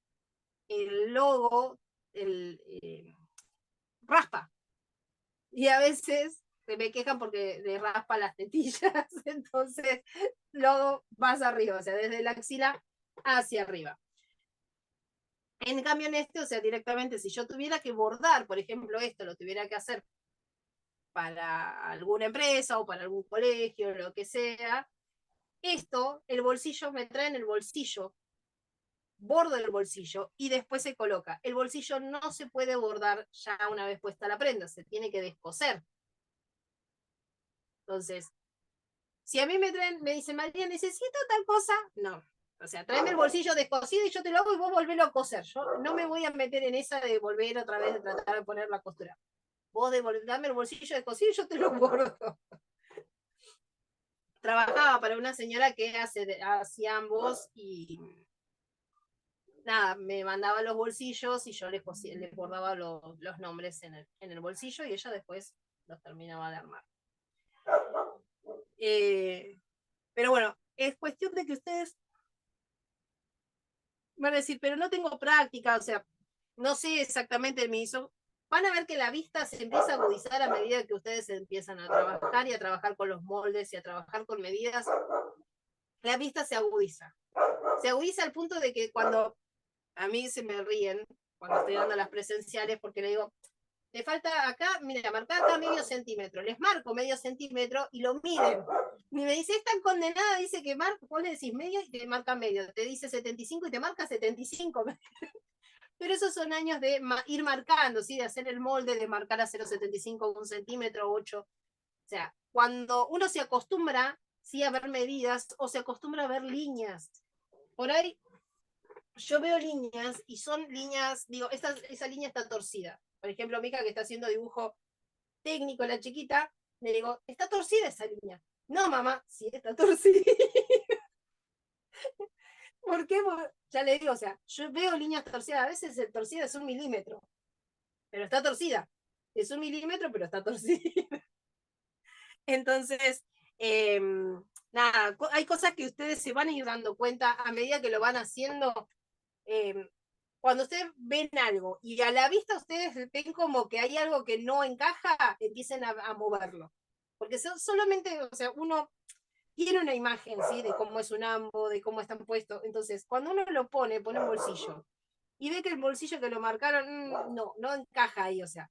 El logo raspa. Y a veces se me quejan porque le raspa las tetillas, entonces logo más arriba, o sea, desde la axila hacia arriba. En cambio en o sea, directamente, si yo tuviera que bordar, por ejemplo, esto lo tuviera que hacer para alguna empresa o para algún colegio, lo que sea, el bolsillo me trae en el bolsillo, bordo el bolsillo y después se coloca. El bolsillo no se puede bordar ya una vez puesta la prenda, se tiene que descoser. Entonces, si a mí me dicen, María, necesito tal cosa, no. O sea, tráeme el bolsillo descosido y yo te lo hago y vos volvelo a coser. Yo no me voy a meter en esa de volver otra vez a tratar de poner la costura. Vos dame el bolsillo descosido y yo te lo bordo. Trabajaba para una señora que hacía ambos y nada, me mandaba los bolsillos y yo les bordaba los nombres en el bolsillo y ella después los terminaba de armar. Pero bueno, es cuestión de que ustedes van a decir, pero no tengo práctica, o sea, no sé exactamente el miso. Van a ver que la vista se empieza a agudizar a medida que ustedes empiezan a trabajar y a trabajar con los moldes y a trabajar con medidas. La vista se agudiza. Se agudiza al punto de que cuando a mí se me ríen, cuando estoy dando las presenciales, porque le digo, te falta acá, mira, marca acá medio centímetro. Les marco medio centímetro y lo miden. Y me dice, es tan condenada, dice que vos le decís medio y te marca medio. Te dice 75 y te marca 75. Pero esos son años de ir marcando, ¿sí? De hacer el molde, de marcar a 0,75, 1 centímetro, 8. O sea, cuando uno se acostumbra, ¿sí? A ver medidas o se acostumbra a ver líneas. Por ahí, yo veo líneas y son líneas, digo, esa línea está torcida. Por ejemplo, Mica que está haciendo dibujo técnico, la chiquita, le digo, está torcida esa línea. No, mamá, sí está torcida. ¿Por qué? Ya le digo, o sea, yo veo líneas torcidas, a veces el torcida es 1 milímetro, pero está torcida. Es 1 milímetro, pero está torcida. Entonces, nada, hay cosas que ustedes se van a ir dando cuenta a medida que lo van haciendo. Cuando ustedes ven algo y a la vista ustedes ven como que hay algo que no encaja, empiecen a moverlo. Porque solamente, o sea, uno tiene una imagen, ¿sí? De cómo es un ambo, de cómo están puestos. Entonces, cuando uno lo pone un bolsillo y ve que el bolsillo que lo marcaron, no encaja ahí, o sea.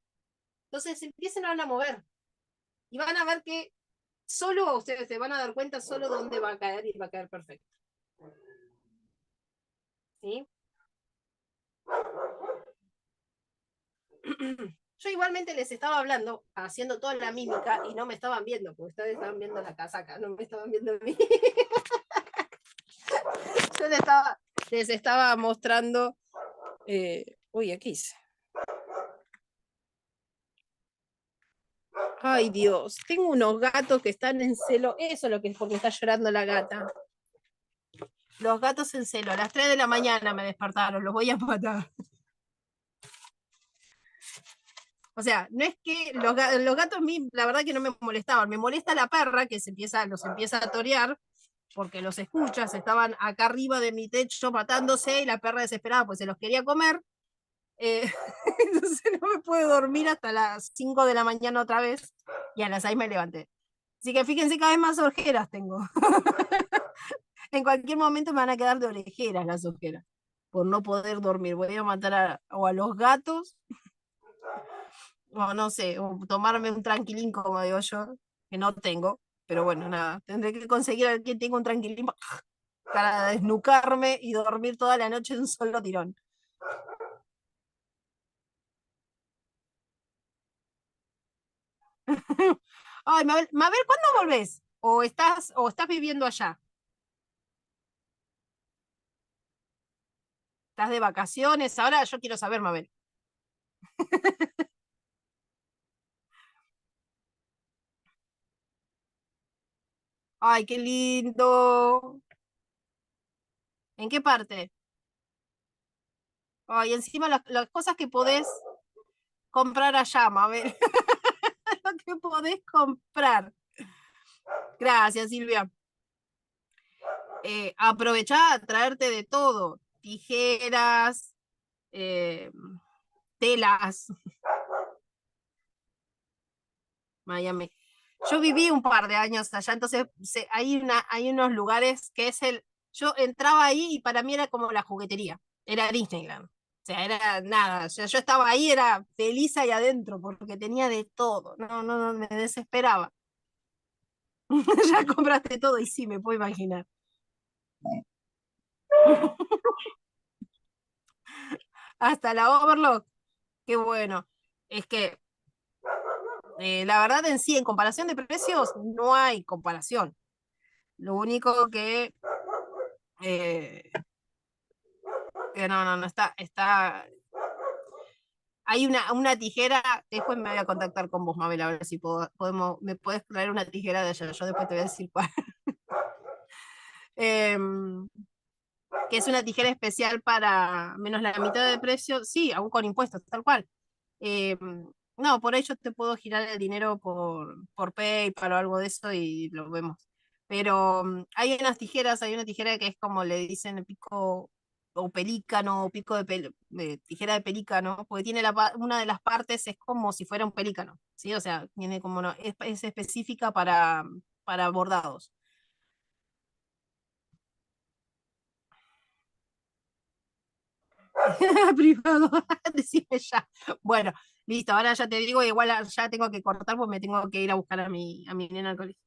Entonces empiecen a mover y van a ver que solo ustedes se van a dar cuenta solo dónde va a caer y va a caer perfecto. ¿Sí? Yo igualmente les estaba hablando, haciendo toda la mímica y no me estaban viendo, porque ustedes estaban viendo la casaca, no me estaban viendo a mí. Yo les estaba mostrando. Uy, aquí hice. Ay, Dios, tengo unos gatos que están en celo. Eso es lo que es porque está llorando la gata. Los gatos en celo. A las 3 de la mañana me despertaron, los voy a matar. O sea, no es que los gatos a mí, la verdad que no me molestaban. Me molesta la perra que los empieza a torear, porque los escuchas, estaban acá arriba de mi techo matándose y la perra desesperada pues se los quería comer. Entonces no me pude dormir hasta las 5 de la mañana otra vez y a las 6 me levanté. Así que fíjense, cada vez más ojeras tengo. En cualquier momento me van a quedar de orejeras las ojeras por no poder dormir. Voy a matar o a los gatos o no sé, o tomarme un tranquilín, como digo yo, que no tengo, pero bueno, nada, tendré que conseguir a quien tenga un tranquilín para desnucarme y dormir toda la noche en un solo tirón. Ay, Mabel, ¿cuándo volvés? ¿O estás viviendo allá? ¿Estás de vacaciones? Ahora yo quiero saber, Mabel. Ay, qué lindo. ¿En qué parte? Ay, encima las cosas que podés comprar allá, Mabel. Lo que podés comprar. Gracias, Silvia. Aprovechá a traerte de todo. Tijeras, eh, telas. Miami. Yo viví un par de años allá, entonces hay unos lugares que es yo entraba ahí y para mí era como la juguetería, era Disneyland. O sea, era nada, o sea, yo estaba ahí, era feliz ahí adentro, porque tenía de todo, no, me desesperaba. Ya compraste todo y sí, me puedo imaginar. Hasta la Overlock, qué bueno. Es que la verdad en sí, en comparación de precios, no hay comparación. Lo único eh, que no, hay una tijera, después me voy a contactar con vos, Mabel, a ver si me puedes traer una tijera de allá, yo después te voy a decir cuál. Em, que es una tijera especial para menos la mitad de precio, sí, aún con impuestos, tal cual. No, por ahí yo te puedo girar el dinero por PayPal o algo de eso y lo vemos. Pero hay una tijera que es como le dicen pico o pelícano, o pico tijera de pelícano, porque tiene una de las partes es como si fuera un pelícano, ¿sí? O sea, tiene como es específica para bordados. Privado, decime ya. Bueno, listo, ahora ya te digo, igual ya tengo que cortar porque me tengo que ir a buscar a mi nena al colegio.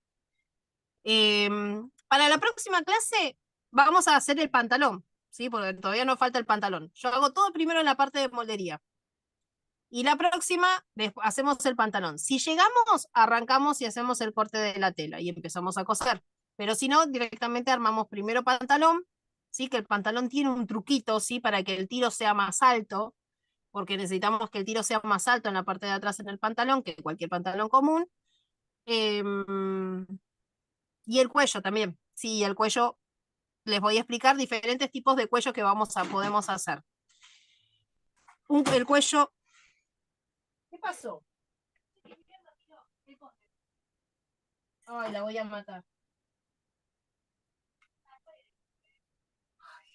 Para la próxima clase vamos a hacer el pantalón, ¿sí? Porque todavía nos falta el pantalón. Yo hago todo primero en la parte de moldería. Y la próxima hacemos el pantalón. Si llegamos, arrancamos y hacemos el corte de la tela y empezamos a coser. Pero si no, directamente armamos primero pantalón sí, que el pantalón tiene un truquito, sí, para que el tiro sea más alto, porque necesitamos que el tiro sea más alto en la parte de atrás en el pantalón que cualquier pantalón común. Em, y el cuello también, sí, el cuello, les voy a explicar diferentes tipos de cuello que podemos hacer. El cuello... ¿Qué pasó? Ay, la voy a matar.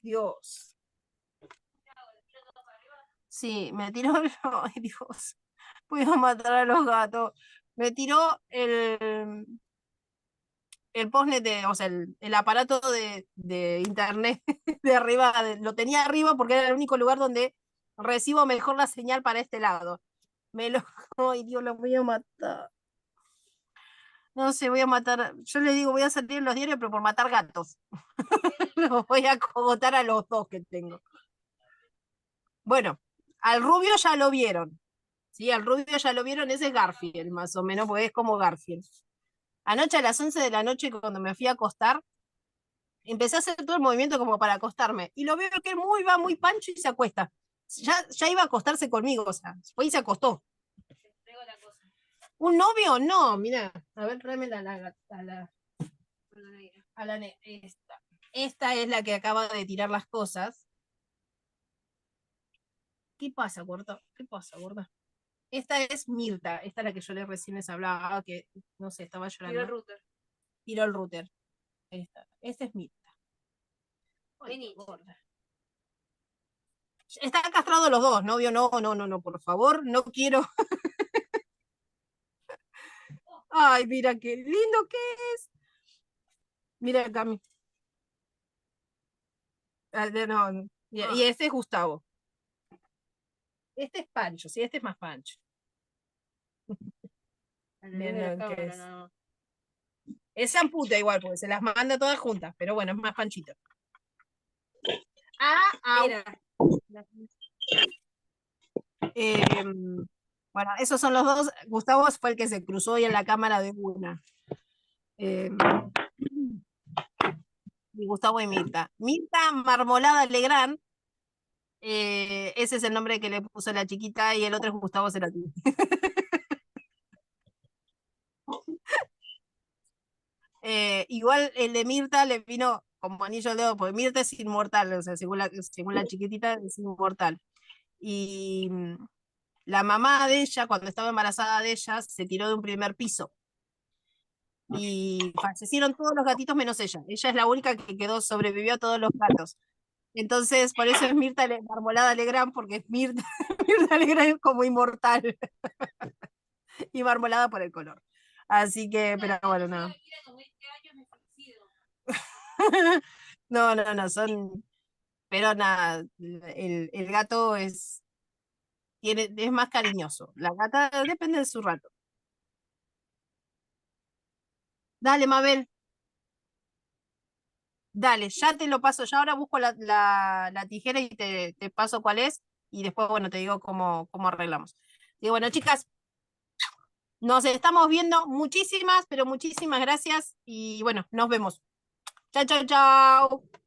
Dios. Sí, me tiró... Ay, Dios. Puedo matar a los gatos. Me tiró el postnet, o sea, el aparato de internet de arriba, lo tenía arriba porque era el único lugar donde recibo mejor la señal para este lado. Me lo... Ay, Dios, lo voy a matar. No sé, voy a matar. Yo le digo, voy a salir en los diarios, pero por matar gatos. Los voy a cogotar a los dos que tengo. Bueno, al rubio ya lo vieron. Sí, al rubio ya lo vieron, ese es Garfield, más o menos, porque es como Garfield. Anoche a las 11 de la noche, cuando me fui a acostar, empecé a hacer todo el movimiento como para acostarme. Y lo veo que va muy pancho y se acuesta. Ya iba a acostarse conmigo, o sea, fue y se acostó. ¿Un novio? No, mira, a ver, tráeme esta. Esta es la que acaba de tirar las cosas. ¿Qué pasa, gorda? ¿Qué pasa, gorda? Esta es Mirta, esta es la que yo recién les hablaba, que no sé, estaba llorando. Tiro el router. Tiró el router. Esta es Mirta. Vení. Gorda. Están castrados los dos, novio, no, por favor, no quiero. Ay, mira qué lindo que es. Mira, Cami. No. Y este es Gustavo. Este es Pancho, sí, este es más Pancho. Es zamputa igual, porque se las manda todas juntas, pero bueno, es más Panchito. Mira. Bueno, esos son los dos. Gustavo fue el que se cruzó hoy en la cámara de una. Y Gustavo y Mirta. Mirta Marmolada Legrand, ese es el nombre que le puso la chiquita, y el otro es Gustavo Cerati. Igual el de Mirta le vino como anillo al dedo, porque Mirta es inmortal, o sea, según la chiquitita es inmortal. Y la mamá de ella, cuando estaba embarazada de ella, se tiró de un primer piso. Y fallecieron todos los gatitos menos ella. Ella es la única que sobrevivió a todos los gatos. Entonces, por eso es Mirta Marmolada Legrand, porque es Mirta, Mirta Legrand es como inmortal. Y marmolada por el color. Así que, pero bueno, no. No, son. Pero nada, el gato es más cariñoso. La gata depende de su rato. Dale, Mabel. Dale, ya te lo paso. Ya ahora busco la tijera y te paso cuál es. Y después, bueno, te digo cómo arreglamos. Y bueno, chicas, nos estamos viendo. Muchísimas, pero muchísimas gracias. Y bueno, nos vemos. Chao, chao, chao.